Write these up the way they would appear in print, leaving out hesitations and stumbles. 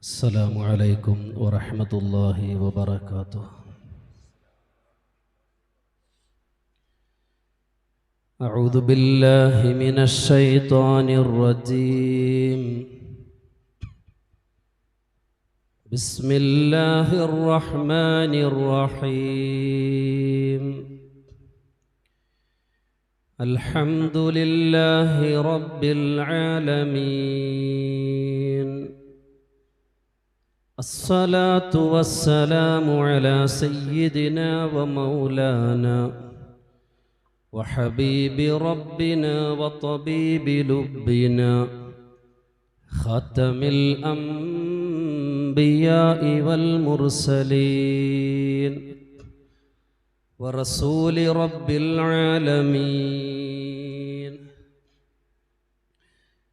السلام عليكم ورحمة الله وبركاته. أعوذ بالله من الشيطان الرجيم. بسم الله الرحمن الرحيم. الحمد لله رب العالمين. الصلاة والسلام على سيدنا ومولانا وحبيب ربنا وطبيب لبنا خاتم الأنبياء والمرسلين ورسول رب العالمين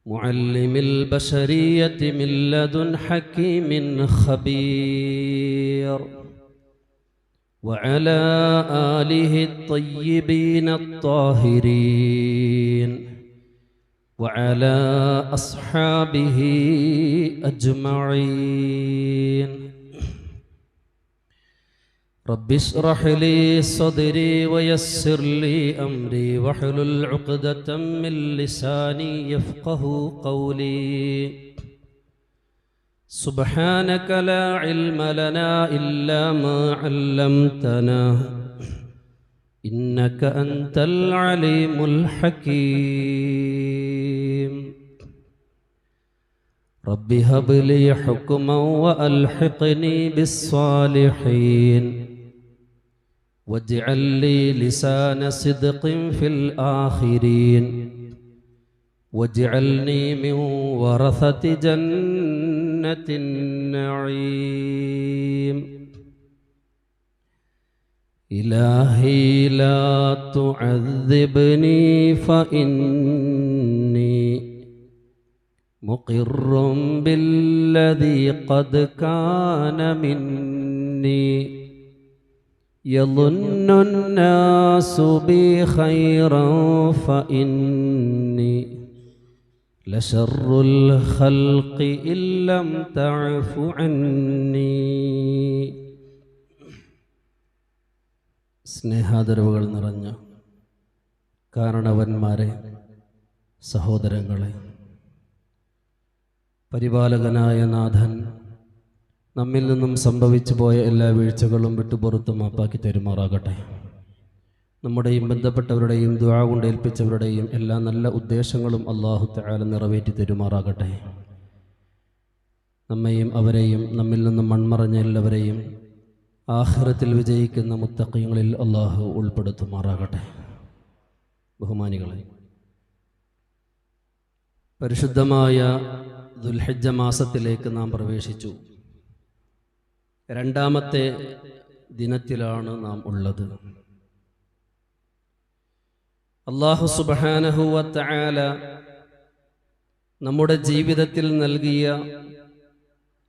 معلم البشرية من لدن حكيم خبير وعلى آله الطيبين الطاهرين وعلى أصحابه أجمعين. رب اشرح لي صدري ويسر لي أمري واحلل عقدة من لساني يفقه قولي. سبحانك لا علم لنا إلا ما علمتنا إنك أنت العليم الحكيم. رب هب لي حكما وألحقني بالصالحين واجعل لي لسان صدق في الآخرين واجعلني من ورثة جنة النعيم. إلهي لا تعذبني فإني مقر بالذي قد كان مني. يظن الناس بي خيرا فإني لشر الخلق إن لم تعف عني. സ്നേഹാദരവുകൾ നിറഞ്ഞ കാരണവന്മാരെ, സഹോദരങ്ങളെ, പരിപാലകനായ നാഥൻ നമ്മിൽ നിന്നും സംഭവിച്ചു പോയ എല്ലാ വീഴ്ചകളും വിട്ടുപുറത്ത് മാപ്പാക്കി തരുമാറാകട്ടെ. നമ്മുടെയും ബന്ധപ്പെട്ടവരുടെയും ദുആ കൊണ്ട് ഏൽപ്പിച്ചവരുടെയും എല്ലാ നല്ല ഉദ്ദേശങ്ങളും അല്ലാഹു തആല നിറവേറ്റി തരുമാറാകട്ടെ. നമ്മെയും അവരെയും നമ്മിൽ നിന്നും മൺമറഞ്ഞ എല്ലാവരെയും ആഖിറത്തിൽ വിജയിക്കുന്ന മുത്തഖീങ്ങളിൽ അല്ലാഹു ഉൾപ്പെടുത്തുമാറാകട്ടെ. ബഹുമാനികളെ, പരിശുദ്ധമായ ദുൽഹിജ്ജ മാസത്തിലേക്ക് നാം പ്രവേശിച്ചു. രണ്ടാമത്തെ ദിനത്തിലാണ് നാം ഉള്ളത്. അല്ലാഹു സുബ്ഹാനഹു വ തആല നമ്മുടെ ജീവിതത്തിൽ നൽകിയ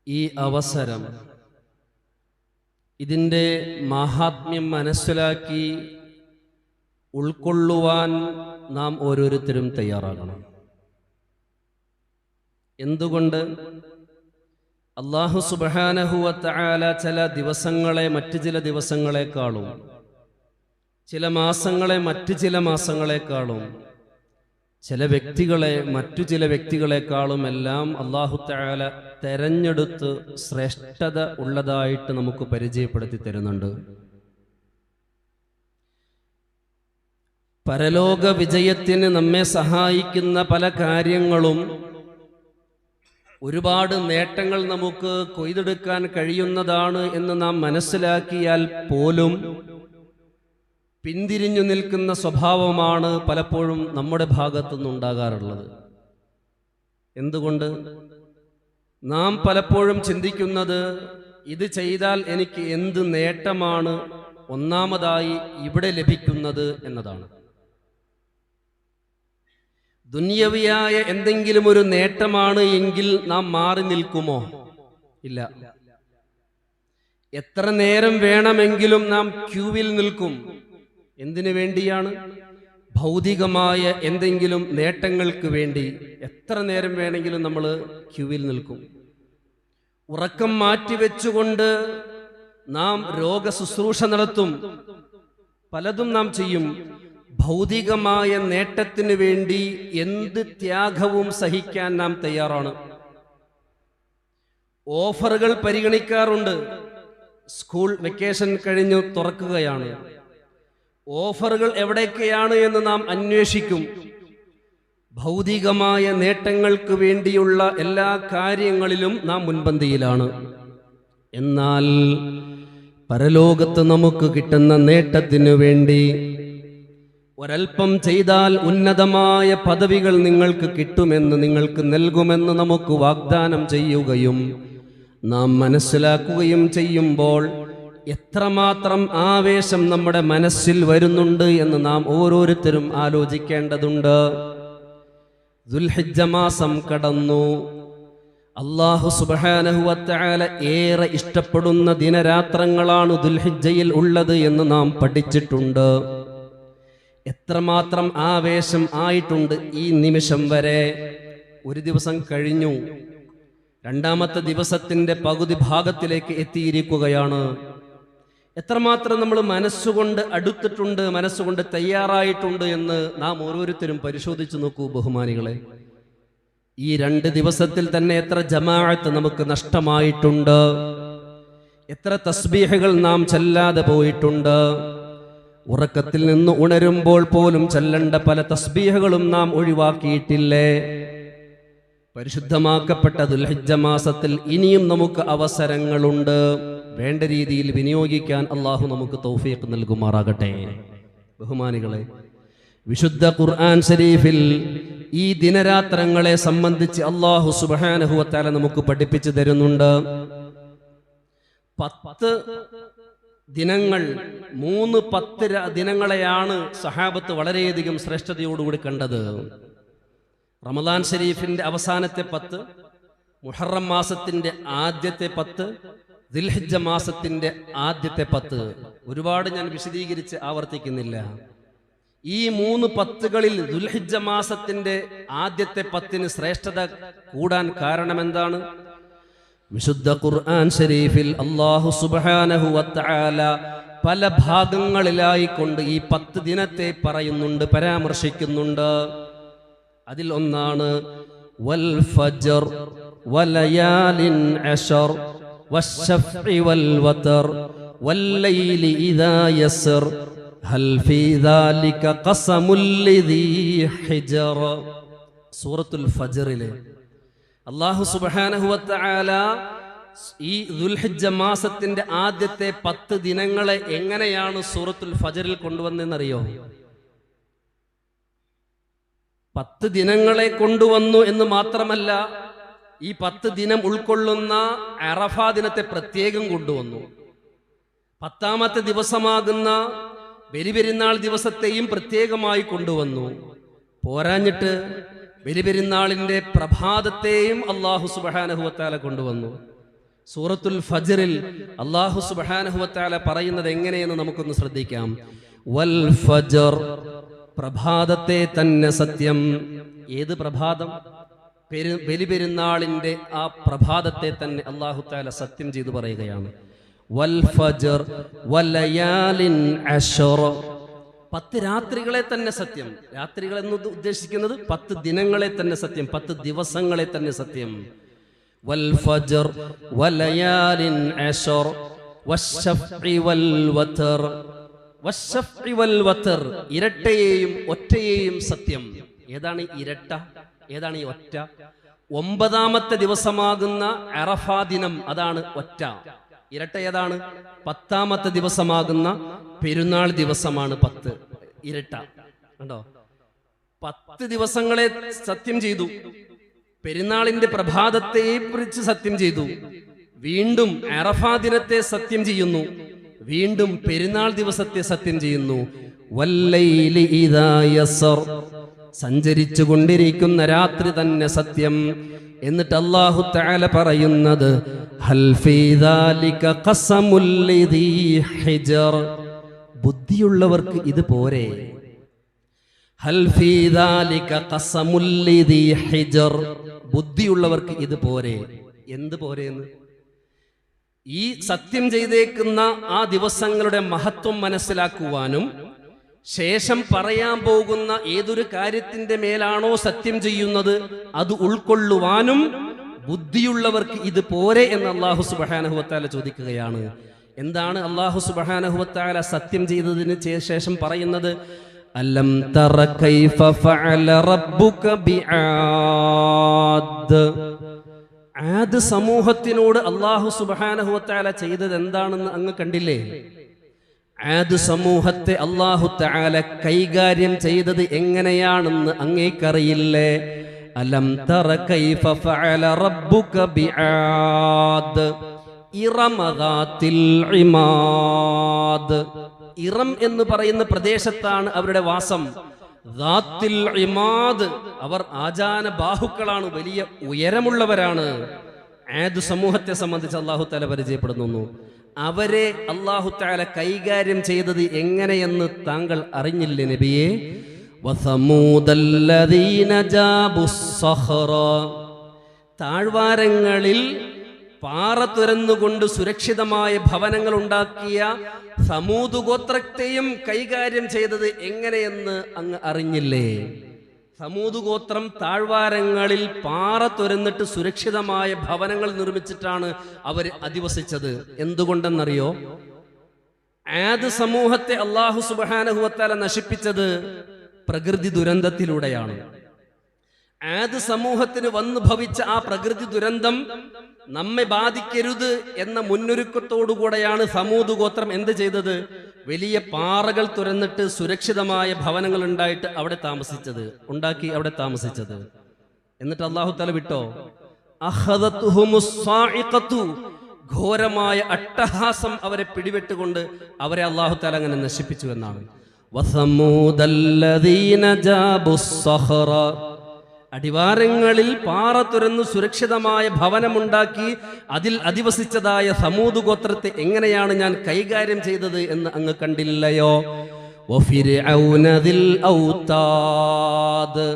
ഈ അവസരം, ഇതിൻ്റെ മഹാത്മ്യം മനസ്സിലാക്കി ഉൾക്കൊള്ളുവാൻ നാം ഓരോരുത്തരും തയ്യാറാകണം. എന്തുകൊണ്ട്? അല്ലാഹു സുബ്ഹാനഹു വ തആല ചില ദിവസങ്ങളെ മറ്റു ചില ദിവസങ്ങളെക്കാളും, ചില മാസങ്ങളെ മറ്റു ചില മാസങ്ങളെക്കാളും, ചില വ്യക്തികളെ മറ്റു ചില വ്യക്തികളെക്കാളും എല്ലാം അല്ലാഹു തആല തെരഞ്ഞെടുത്ത് ശ്രേഷ്ഠത ഉള്ളതായിട്ട് നമുക്ക് പരിചയപ്പെടുത്തി തരുന്നുണ്ട്. പരലോക വിജയത്തിന് നമ്മെ സഹായിക്കുന്ന പല കാര്യങ്ങളും, ഒരുപാട് നേട്ടങ്ങൾ നമുക്ക് കൊയ്തെടുക്കാൻ കഴിയുന്നതാണ് എന്ന് നാം മനസ്സിലാക്കിയാൽ പോലും പിന്തിരിഞ്ഞു നിൽക്കുന്ന സ്വഭാവമാണ് പലപ്പോഴും നമ്മുടെ ഭാഗത്തുനിന്നുണ്ടാകാറുള്ളത്. എന്തുകൊണ്ട്? നാം പലപ്പോഴും ചിന്തിക്കുന്നത്, ഇത് ചെയ്താൽ എനിക്ക് എന്ത് നേട്ടമാണ് ഒന്നാമതായി ഇവിടെ ലഭിക്കുന്നത് എന്നതാണ്. ദുനിയവിയായ എന്തെങ്കിലും ഒരു നേട്ടമാണ് എങ്കിൽ നാം മാറി നിൽക്കുമോ? ഇല്ല. എത്ര നേരം വേണമെങ്കിലും നാം ക്യൂവിൽ നിൽക്കും. എന്തിനു വേണ്ടിയാണ്? ഭൗതികമായ എന്തെങ്കിലും നേട്ടങ്ങൾക്ക് വേണ്ടി എത്ര നേരം വേണമെങ്കിലും നമ്മൾ ക്യൂവിൽ നിൽക്കും. ഉറക്കം മാറ്റിവെച്ചുകൊണ്ട് നാം രോഗശുശ്രൂഷ നടത്തും, പലതും നാം ചെയ്യും. ഭൗതികമായ നേട്ടത്തിനു വേണ്ടി എന്ത് ത്യാഗവും സഹിക്കാൻ നാം തയ്യാറാണ്. ഓഫറുകൾ പരിഗണിക്കാറുണ്ട്. സ്കൂൾ വെക്കേഷൻ കഴിഞ്ഞു തുറക്കുകയാണ്. ഓഫറുകൾ എവിടെയൊക്കെയാണ് എന്ന് നാം അന്വേഷിക്കും. ഭൗതികമായ നേട്ടങ്ങൾക്ക് വേണ്ടിയുള്ള എല്ലാ കാര്യങ്ങളിലും നാം മുൻപന്തിയിലാണ്. എന്നാൽ പരലോകത്ത് നമുക്ക് കിട്ടുന്ന നേട്ടത്തിനു വേണ്ടി ഒരൽപ്പം ചെയ്താൽ ഉന്നതമായ പദവികൾ നിങ്ങൾക്ക് കിട്ടുമെന്ന്, നിങ്ങൾക്ക് നൽകുമെന്ന് നമുക്ക് വാഗ്ദാനം ചെയ്യുകയും നാം മനസ്സിലാക്കുകയും ചെയ്യുമ്പോൾ എത്രമാത്രം ആവേശം നമ്മുടെ മനസ്സിൽ വരുന്നുണ്ട് എന്ന് നാം ഓരോരുത്തരും ആലോചിക്കേണ്ടതുണ്ട്. ദുൽഹിജ്ജ മാസം കടന്നു. അല്ലാഹു സുബ്ഹാനഹു വ തആല ഏറെ ഇഷ്ടപ്പെടുന്ന ദിനരാത്രങ്ങളാണ് ദുൽഹിജ്ജയിൽ ഉള്ളത് എന്ന് നാം പഠിച്ചിട്ടുണ്ട്. എത്രമാത്രം ആവേശം ആയിട്ടുണ്ട് ഈ നിമിഷം വരെ. ഒരു ദിവസം കഴിഞ്ഞു, രണ്ടാമത്തെ ദിവസത്തിന്റെ പകുതി ഭാഗത്തിലേക്ക് എത്തിയിരിക്കുകയാണ്. എത്രമാത്രം നമ്മൾ മനസ്സുകൊണ്ട് അടുത്തിട്ടുണ്ട്, മനസ്സുകൊണ്ട് തയ്യാറായിട്ടുണ്ട് എന്ന് നാം ഓരോരുത്തരും പരിശോധിച്ചു നോക്കൂ ബഹുമാനികളെ. ഈ 2 ദിവസത്തിൽ തന്നെ എത്ര ജമാഅത്ത് നമുക്ക് നഷ്ടമായിട്ടുണ്ട്, എത്ര തസ്ബീഹുകൾ നാം ചൊല്ലാതെ പോയിട്ടുണ്ട്. ഉറക്കത്തിൽ നിന്ന് ഉണരുമ്പോൾ പോലും ചൊല്ലേണ്ട പല തസ്ബീഹുകളും നാം ഒഴിവാക്കിയിട്ടില്ലേ? പരിശുദ്ധമാക്കപ്പെട്ട ദുൽഹിജ്ജ മാസത്തിൽ ഇനിയും നമുക്ക് അവസരങ്ങളുണ്ട്. വേണ്ട രീതിയിൽ വിനിയോഗിക്കാൻ അള്ളാഹു നമുക്ക് തൗഫീഖ് നൽകുമാറാകട്ടെ. ബഹുമാനികളെ, വിശുദ്ധ ഖുർആൻ ശരീഫിൽ ഈ ദിനരാത്രങ്ങളെ സംബന്ധിച്ച് അള്ളാഹു സുബ്ഹാനഹു വ തആല നമുക്ക് പഠിപ്പിച്ചു തരുന്നുണ്ട്. 10 ദിനങ്ങൾ, 10 ദിനങ്ങളെയാണ് സഹാബത്ത് വളരെയധികം ശ്രേഷ്ഠതയോടുകൂടി കണ്ടത്. റമദാൻ ഷരീഫിന്റെ അവസാനത്തെ 10, മുഹറം മാസത്തിന്റെ ആദ്യത്തെ 10, ദിൽഹിജ്ജ മാസത്തിന്റെ ആദ്യത്തെ 10. ഒരുപാട് ഞാൻ വിശദീകരിച്ച് ആവർത്തിക്കുന്നില്ല. ഈ 3 10കളിൽ ദുൽഹിജ്ജ മാസത്തിന്റെ ആദ്യത്തെ 10ന് ശ്രേഷ്ഠത കൂടാൻ കാരണം എന്താണ്? വിശുദ്ധ ഖുർആൻ ശരീഫിൽ അല്ലാഹു സുബ്ഹാനഹു വ തആല പല ഭാഗങ്ങളിലായിക്കൊണ്ട് ഈ 10 ദിനത്തെ പറയുന്നുണ്ട്, പരാമർശിക്കുന്നുണ്ട്. അതിൽ ഒന്നാണ് വൽ ഫജ്ർ വലയാലിൻ അശർ വശഫ്ഇ വൽ വതർ വല്ലൈലി ഇദാ യസ്ർ ഹൽ ഫീ ദാലിക ഖസമുൽ ലിദീ ഹിജർ. സൂറത്തുൽ ഫജ്റിലെ അല്ലാഹു സുബ്ഹാനഹു വ തആല ഈ ദുൽഹിജ്ജ മാസത്തിന്റെ ആദ്യത്തെ 10 ദിനങ്ങളെ എങ്ങനെയാണ് സൂറത്തുൽ ഫജ്റിൽ കൊണ്ടുവന്നതെന്നറിയോ? 10 ദിനങ്ങളെ കൊണ്ടുവന്നു എന്ന് മാത്രമല്ല, ഈ 10 ദിനം ഉൾക്കൊള്ളുന്ന അറഫ ദിനത്തെ പ്രത്യേകം കൊണ്ടുവന്നു. 10ാമത്തെ ദിവസമാകുന്ന ബലിപെരുന്നാൾ ദിവസത്തെയും പ്രത്യേകമായി കൊണ്ടുവന്നു. പോരാഞ്ഞിട്ട് ബലിപെരുന്നാളിന്റെ പ്രഭാതത്തെയും അല്ലാഹു സുബ്ഹാനഹു വ തആല കൊണ്ടുവന്നു. സൂറത്തുൽ ഫജ്റിൽ അല്ലാഹു സുബ്ഹാനഹു വ തആല പറയുന്നത് എങ്ങനെയെന്ന് നമുക്കൊന്ന് ശ്രദ്ധിക്കാം. വൽ ഫജ്ർ, പ്രഭാതത്തെ തന്നെ സത്യം. ഏത് പ്രഭാതം? ബലിപെരുന്നാളിന്റെ ആ പ്രഭാതത്തെ തന്നെ അല്ലാഹു തആല സത്യം ചെയ്തു പറയുകയാണ്. വൽ ഫജ്ർ വലയാലിൻ അശ്ർ, 10 രാത്രികളെ തന്നെ സത്യം. രാത്രികൾ എന്ന് ഉദ്ദേശിക്കുന്നത് 10 ദിനങ്ങളെ തന്നെ സത്യം, 10 ദിവസങ്ങളെ തന്നെ സത്യം. വൽ ഫജ്ർ വലയാലിൻ അശ്ർ വശഫ്ഇ വൽ വതർ. വശഫ്ഇ വൽ വതർ, ഇരട്ടയെയും ഒറ്റയെയും സത്യം. ഏതാണ് ഇരട്ട, ഏതാണ് ഈ ഒറ്റ? 9ാമത്തെ ദിവസമാകുന്ന അറഫ ദിനം, അതാണ് ഒറ്റ. ഇരട്ട ഏതാണ്? 10ാമത്തെ ദിവസമാകുന്ന പെരുന്നാൾ ദിവസമാണ് 10. ഇരട്ട കണ്ടോ? 10 ദിവസങ്ങളെ സത്യം ചെയ്തു, പെരുന്നാളിന്റെ പ്രഭാതത്തെ കുറിച്ച് സത്യം ചെയ്തു, വീണ്ടും അറഫ ദിനത്തെ സത്യം ചെയ്യുന്നു, വീണ്ടും പെരുന്നാൾ ദിവസത്തെ സത്യം ചെയ്യുന്നു. വല്ലൈലി ഇദാ യസ്ർ, സഞ്ചരിച്ചു കൊണ്ടിരിക്കുന്ന രാത്രി തന്നെ സത്യം. എന്നിട്ട് അല്ലാഹു തആല പറയുന്നത് ഹൽ ഫീ ദാലിക ഖസമുൽ ലിദീ ഹിജർ, ബുദ്ധിയുള്ളവർക്ക് ഇത് പോരെ? ഹൽ ഫീ ദാലിക ഖസമുൽ ലിദീ ഹിജർ, ബുദ്ധിയുള്ളവർക്ക് ഇത് പോരെ? എന്ത് പോരെയെന്ന്? ഈ സത്യം ചെയ്തേക്കുന്ന ആ ദിവസങ്ങളുടെ മഹത്വം മനസ്സിലാക്കുവാനും ശേഷം പറയാൻ പോകുന്ന ഏതൊരു കാര്യത്തിന്റെ മേലാണോ സത്യം ചെയ്യുന്നത് അത് ഉൾക്കൊള്ളുവാനും ബുദ്ധിയുള്ളവർക്ക് ഇത് പോരെ എന്ന് അല്ലാഹു സുബ്ഹാനഹു വ തആല ചോദിക്കുകയാണ്. എന്താണ് അല്ലാഹു സുബ്ഹാനഹു വ തആല സത്യം ചെയ്തതിന് ശേഷം പറയുന്നത്? അലം തറ കൈഫ ഫഅല റബ്ബുക ബിആദ്. ആദ് സമൂഹത്തിനോട് അല്ലാഹു സുബ്ഹാനഹു വ തആല ചെയ്തത് എന്താണെന്ന് അങ്ങ് കണ്ടില്ലേ? ആദ് സമൂഹത്തെ അല്ലാഹു തആല കൈകാര്യം ചെയ്തത് എങ്ങനെയാണെന്ന് അങ്ങേക്കറിയില്ലേ? അലം തറ കൈഫ ഫഅല റബ്ബുക ബിആദ് ഇറമ ദാത്തിൽ ഇമാദ്. ഇറം എന്ന് പറയുന്ന പ്രദേശത്താണ് അവരുടെ വാസം. ദാത്തിൽ ഇമാദ്, അവർ ആജാന ബാഹുക്കളാണ്, വലിയ ഉയരമുള്ളവരാണ്. ആദ് സമൂഹത്തെ സംബന്ധിച്ച് അല്ലാഹു തആല പരിചയപ്പെടുന്നു. അവരെ അല്ലാഹു തആല കൈകാര്യം ചെയ്തത് എങ്ങനെയെന്ന് താങ്കൾ അറിഞ്ഞില്ലേ നബിയേ? വസമൂദല്ലദീന ജാബുസ്സഖറ. താഴ്വാരങ്ങളിൽ പാറ തുരന്നുകൊണ്ട് സുരക്ഷിതമായ ഭവനങ്ങൾ ഉണ്ടാക്കിയ സമൂദ് ഗോത്രത്തെയും കൈകാര്യം ചെയ്തത് എങ്ങനെയെന്ന് അങ്ങ് അറിഞ്ഞില്ലേ? സമൂദ് ഗോത്രം താഴ്വാരങ്ങളിൽ പാറ തുരന്നിട്ട് സുരക്ഷിതമായ ഭവനങ്ങൾ നിർമ്മിച്ചിട്ടാണ് അവർ അധിവസിച്ചത്. എന്തുകൊണ്ടെന്നറിയോ? ആദ് സമൂഹത്തെ അല്ലാഹു സുബ്ഹാനഹു വ തആല നശിപ്പിച്ചത് പ്രകൃതി ദുരന്തത്തിലൂടെയാണ്. ആദ് സമൂഹത്തിന് വന്നു ഭവിച്ച ആ പ്രകൃതി ദുരന്തം നമ്മെ ബാധിക്കരുത് എന്ന മുന്നൊരുക്കത്തോടുകൂടെയാണ് സമൂദ് ഗോത്രം എന്ത് ചെയ്തത്? വലിയ പാറകൾ തുരന്നിട്ട് സുരക്ഷിതമായ ഭവനങ്ങൾ ഉണ്ടാക്കി അവിടെ താമസിച്ചത്. എന്നിട്ട് അല്ലാഹു തആല വിട്ടോ? അഖദത്ഹുമുസ്സാഇഖതു. ഘോരമായ അട്ടഹാസം അവരെ പിടിപെട്ടുകൊണ്ട് അവരെ അല്ലാഹു തആല അങ്ങനെ നശിപ്പിച്ചു എന്നാണ്. വസമൂദല്ലദീന ജാബുസ്സഖറ. അടിവാരങ്ങളിൽ പാറ തുരന്നു സുരക്ഷിതമായ ഭവനമുണ്ടാക്കി അതിൽ അധിവസിച്ചതായ സമൂദ് ഗോത്രത്തെ എങ്ങനെയാണ് ഞാൻ കൈകാര്യം ചെയ്തത് എന്ന് അങ്ങ് കണ്ടില്ലയോ? വഫിർഔന ദിൽ ഔതാദ്.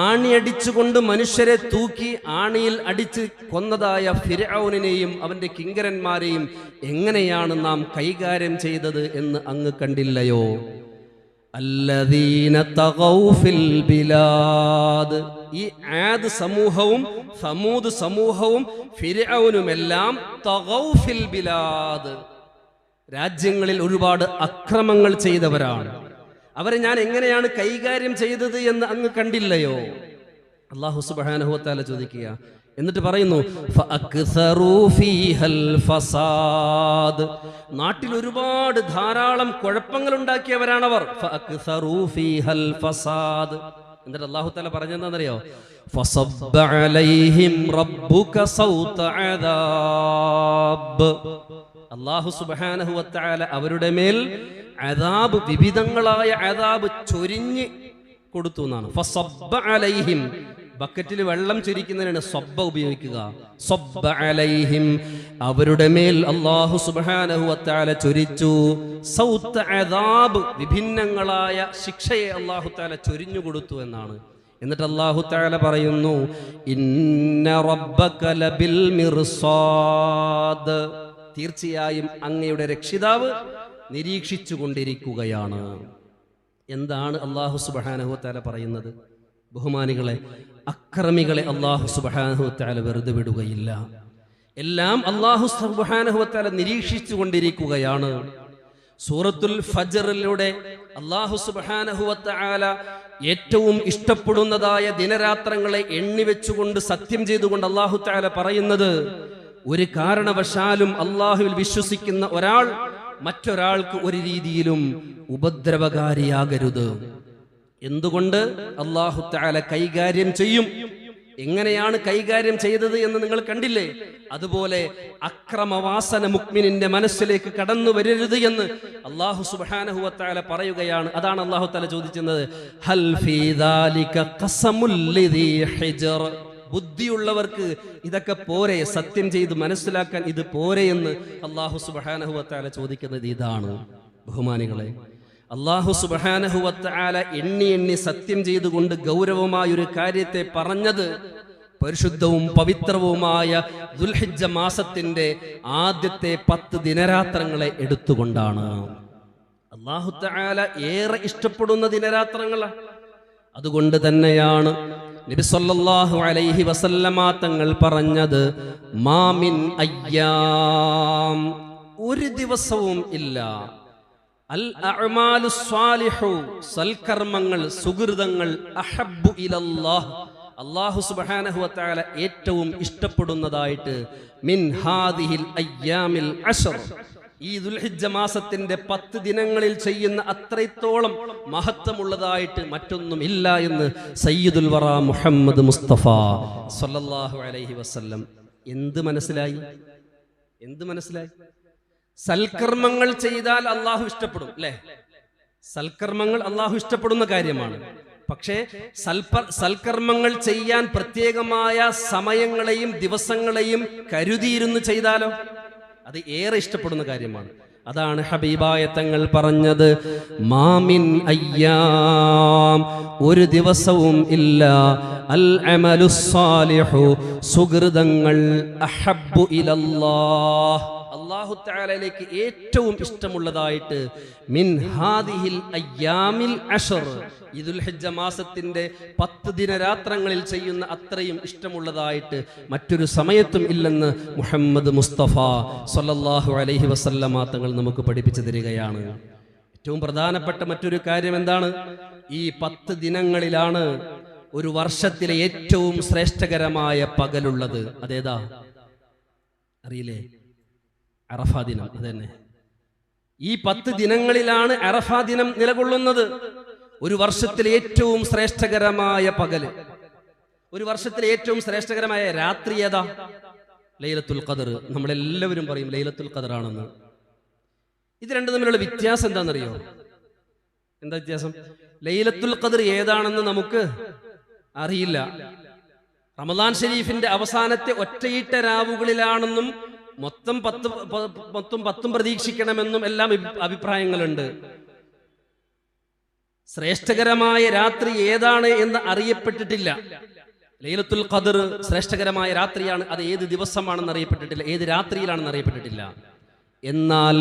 ആണിയടിച്ചുകൊണ്ട് മനുഷ്യരെ തൂക്കി ആണിയിൽ അടിച്ച് കൊന്നതായ ഫിർഔനിനെയും അവന്റെ കിങ്കരന്മാരെയും എങ്ങനെയാണ് നാം കൈകാര്യം ചെയ്തത് എന്ന് അങ്ങ് കണ്ടില്ലയോ? അല്ലദീന തഗൗ ഫിൽ ബിലാദ്. ഈ ആദ് സമൂഹവും സമൂദ് സമൂഹവും ഫിർഔനുമെല്ലാം തഗൗ ഫിൽ ബിലാദ്, രാജ്യങ്ങളിൽ ഒരുപാട് അക്രമങ്ങൾ ചെയ്തവരാണ്. അവരെ ഞാൻ എങ്ങനെയാണ് കൈകാര്യം ചെയ്തത് എന്ന് അങ്ങ് കണ്ടില്ലയോ? അല്ലാഹു സുബ്ഹാനഹു വ തആല ചോദിക്കുക. എന്നിട്ട് പറയുന്നു ഫഅക്സറൂ ഫീഹൽ ഫസാദ്. നാട്ടിൽ ഒരുപാട് ധാരാളം കുഴപ്പങ്ങൾ ഉണ്ടാക്കിയവരാണവർ. ഫഅക്സറൂ ഫീഹൽ ഫസാദ്. എന്നിട്ട് അല്ലാഹു തആല പറഞ്ഞെന്താണെന്നറിയോ? ഫസബ്ബ അലൈഹിം റബ്ബുക സൗത അദാബ്. അല്ലാഹു സുബ്ഹാനഹു വ തആല അവരുടെ മേൽ അദാബ്, വിവിധങ്ങളായ അദാബ് ചൊരിഞ്ഞ് കൊടുത്തു എന്നാണ്. ഫസബ്ബ അലൈഹിം, ബക്കറ്റിൽ വെള്ളം ചൊരിക്കുന്നതിനാണ് സബ്ബ ഉപയോഗിക്കുക. സബ്ബ അലൈഹിം, അവരുടെ മേൽ അല്ലാഹു സുബ്ഹാനഹു വ തആല ചൊരിച്ചു. സൗത അദാബ്, വിഭിന്നങ്ങളായ ശിക്ഷയെ അല്ലാഹു തആല ചൊരിഞ്ഞു കൊടുത്തു എന്നാണ്. എന്നിട്ട് അല്ലാഹു തആല പറയുന്നു ഇന്ന റബ്ബക ലബിൽ മിർസാദ്. തീർച്ചയായും അങ്ങയുടെ രക്ഷിതാവ് നിരീക്ഷിച്ചു കൊണ്ടിരിക്കുകയാണ്. എന്താണ് അല്ലാഹു സുബ്ഹാനഹു വ തആല പറയുന്നത്? ബഹുമാനികളെ, അക്രമികളെ അല്ലാഹു സുബ്ഹാനഹു വ തആല വെറുതെ വിടുകയില്ല. എല്ലാം അല്ലാഹു സുബ്ഹാനഹു വ തആല നിരീക്ഷിച്ചു കൊണ്ടിരിക്കുകയാണ്. സൂറത്തുൽ ഫജ്റിലൂടെ അല്ലാഹു സുബ്ഹാനഹു വ തആല ഏറ്റവും ഇഷ്ടപ്പെടുന്നതായ ദിനരാത്രങ്ങളെ എണ്ണിവെച്ചുകൊണ്ട് സത്യം ചെയ്തുകൊണ്ട് അല്ലാഹു തആല പറയുന്നത്, ഒരു കാരണവശാലും അല്ലാഹുവിൽ വിശ്വസിക്കുന്ന ഒരാൾ മറ്റൊരാൾക്ക് ഒരു രീതിയിലും ഉപദ്രവകാരിയാകരുത്. എന്തുകൊണ്ട്? അല്ലാഹു തആല കൈകാര്യം ചെയ്യും. എങ്ങനെയാണ് കൈകാര്യം ചെയ്തത് എന്ന് നിങ്ങൾ കണ്ടില്ലേ? അതുപോലെ അക്രമവാസന മുഅ്മിനിന്റെ മനസ്സിലേക്ക് കടന്നു വരരുത് എന്ന് അല്ലാഹു സുബ്ഹാനഹു വ തആല പറയുകയാണ്. അതാണ് അല്ലാഹു തആല ചോദിക്കുന്നത്, ഹൽ ഫീ ദാലിക ഖസമുൽ ലിദീ ഹിജ്ർ. ബുദ്ധിയുള്ളവർക്ക് ഇതൊക്കെ പോരെ, സത്യം ചെയ്ത് മനസ്സിലാക്കാൻ ഇത് പോരെ എന്ന് അല്ലാഹു സുബ്ഹാനഹു വ തആല ചോദിക്കുന്നത് ഇതാണ്. ബഹുമാനികളെ, അല്ലാഹു സുബ്ഹാനഹു വ തആല എണ്ണി എണ്ണി സത്യം ചെയ്തുകൊണ്ട് ഗൗരവമായൊരു കാര്യത്തെ പറഞ്ഞത് പരിശുദ്ധവും പവിത്രവുമായ ദുൽഹിജ്ജ മാസത്തിന്റെ ആദ്യത്തെ 10 ദിനരാത്രങ്ങളെ എടുത്തുകൊണ്ടാണ്. അല്ലാഹു തആല ഏറെ ഇഷ്ടപ്പെടുന്ന ദിനരാത്രങ്ങളാണ്. അതുകൊണ്ട് തന്നെയാണ് നബി സല്ലല്ലാഹു അലൈഹി വസല്ലമ തങ്ങൾ പറഞ്ഞത്, മാമിൻ അയ്യാം, ഒരു ദിവസവും ഇല്ല, അൽ അഅ്മാലു സ്വാലിഹു, സൽക്കർമ്മങ്ങൾ, സുകൃതങ്ങൾ, അഹബ്ബു ഇലല്ലാഹ്, അല്ലാഹു സുബ്ഹാനഹു വ തആല ഏറ്റവും ഇഷ്ടപ്പെടുന്നതായിട്ട്, മിൻ ഹാദിഹിൽ അയ്യാമിൽ അശ്ർ, ഈ ദുൽഹിജ്ജ മാസത്തിന്റെ 10 ദിനങ്ങളിൽ ചെയ്യുന്ന അത്രത്തോളം മഹത്വമുള്ളതായിട്ട് മറ്റൊന്നും ഇല്ല എന്ന് സയ്യിദുൽ വറ മുഹമ്മദ് മുസ്തഫ സല്ലല്ലാഹു അലൈഹി വസല്ലം. എന്ത് മനസ്സിലായി? സൽക്കർമ്മങ്ങൾ ചെയ്താൽ അള്ളാഹു ഇഷ്ടപ്പെടും, അല്ലേ? സൽക്കർമ്മങ്ങൾ അള്ളാഹു ഇഷ്ടപ്പെടുന്ന കാര്യമാണ്. പക്ഷേ സൽക്കർമ്മങ്ങൾ ചെയ്യാൻ പ്രത്യേകമായ സമയങ്ങളെയും ദിവസങ്ങളെയും കരുതിയിരുന്ന് ചെയ്താലോ അത് ഏറെ ഇഷ്ടപ്പെടുന്ന കാര്യമാണ്. അതാണ് ഹബീബായ തങ്ങൾ പറഞ്ഞത്, മാമിൻ അയ്യാം, ഒരു ദിവസവും ഇല്ല, അൽ അമലുസ് സാലിഹു, സുകൃതങ്ങൾ, അഹബ്ബു ഇലല്ലാഹ്, അല്ലാഹു തആലയിലേക്ക് ഏറ്റവും ഇഷ്ടമുള്ളതായിട്ട്, മിൻ ഹാദിഹിൽ അയ്യാമിൽ അശ്ർ, ഈ ദുൽഹിജ്ജ മാസത്തിന്റെ 10 ദിനരാത്രങ്ങളിൽ ചെയ്യുന്ന അത്രയും ഇഷ്ടമുള്ളതായിട്ട് മറ്റൊരു സമയത്തും ഇല്ലെന്ന് മുഹമ്മദ് മുസ്തഫ സല്ലല്ലാഹു അലൈഹി വസല്ലമ തങ്ങൾ നമുക്ക് പഠിപ്പിച്ചു തരികയാണ്. ഏറ്റവും പ്രധാനപ്പെട്ട മറ്റൊരു കാര്യം എന്താണ്? ഈ 10 ദിനങ്ങളിലാണ് ഒരു വർഷത്തിലെ ഏറ്റവും ശ്രേഷ്ഠകരമായ പകലുള്ളത്. അതേതാ അറിയില്ലേ? അറഫാ ദിനം. അതന്നെ, ഈ 10 ദിനങ്ങളിലാണ് അറഫാ ദിനം നിലകൊള്ളുന്നത്. ഒരു വർഷത്തിലെ ഏറ്റവും ശ്രേഷ്ഠകരമായ പകല്, ഒരു വർഷത്തിലെ ഏറ്റവും ശ്രേഷ്ഠകരമായ രാത്രി ഏതാ? ലൈലത്തുൽ ഖദർ. നമ്മളെല്ലാവരും പറയും ലൈലത്തുൽ ഖദർ ആണെന്ന്. ഇത് രണ്ടും തമ്മിലുള്ള വ്യത്യാസം എന്താണെന്നറിയോ? എന്താ വ്യത്യാസം? ലൈലത്തുൽ ഖദർ ഏതാണെന്ന് നമുക്ക് അറിയില്ല. റമദാൻ ഷരീഫിന്റെ അവസാനത്തെ ഒറ്റയിട്ട രാവുകളിലാണെന്നും മൊത്തം 10 പ്രതീക്ഷിക്കണമെന്നും എല്ലാം അഭിപ്രായങ്ങളുണ്ട്. ശ്രേഷ്ഠകരമായ രാത്രി ഏതാണ് എന്ന് അറിയപ്പെട്ടിട്ടില്ല. ലൈലത്തുൽ ഖദർ ശ്രേഷ്ഠകരമായ രാത്രിയാണ്. അത് ഏത് ദിവസമാണെന്ന് അറിയപ്പെട്ടിട്ടില്ല, ഏത് രാത്രിയിലാണെന്ന് അറിയപ്പെട്ടിട്ടില്ല. എന്നാൽ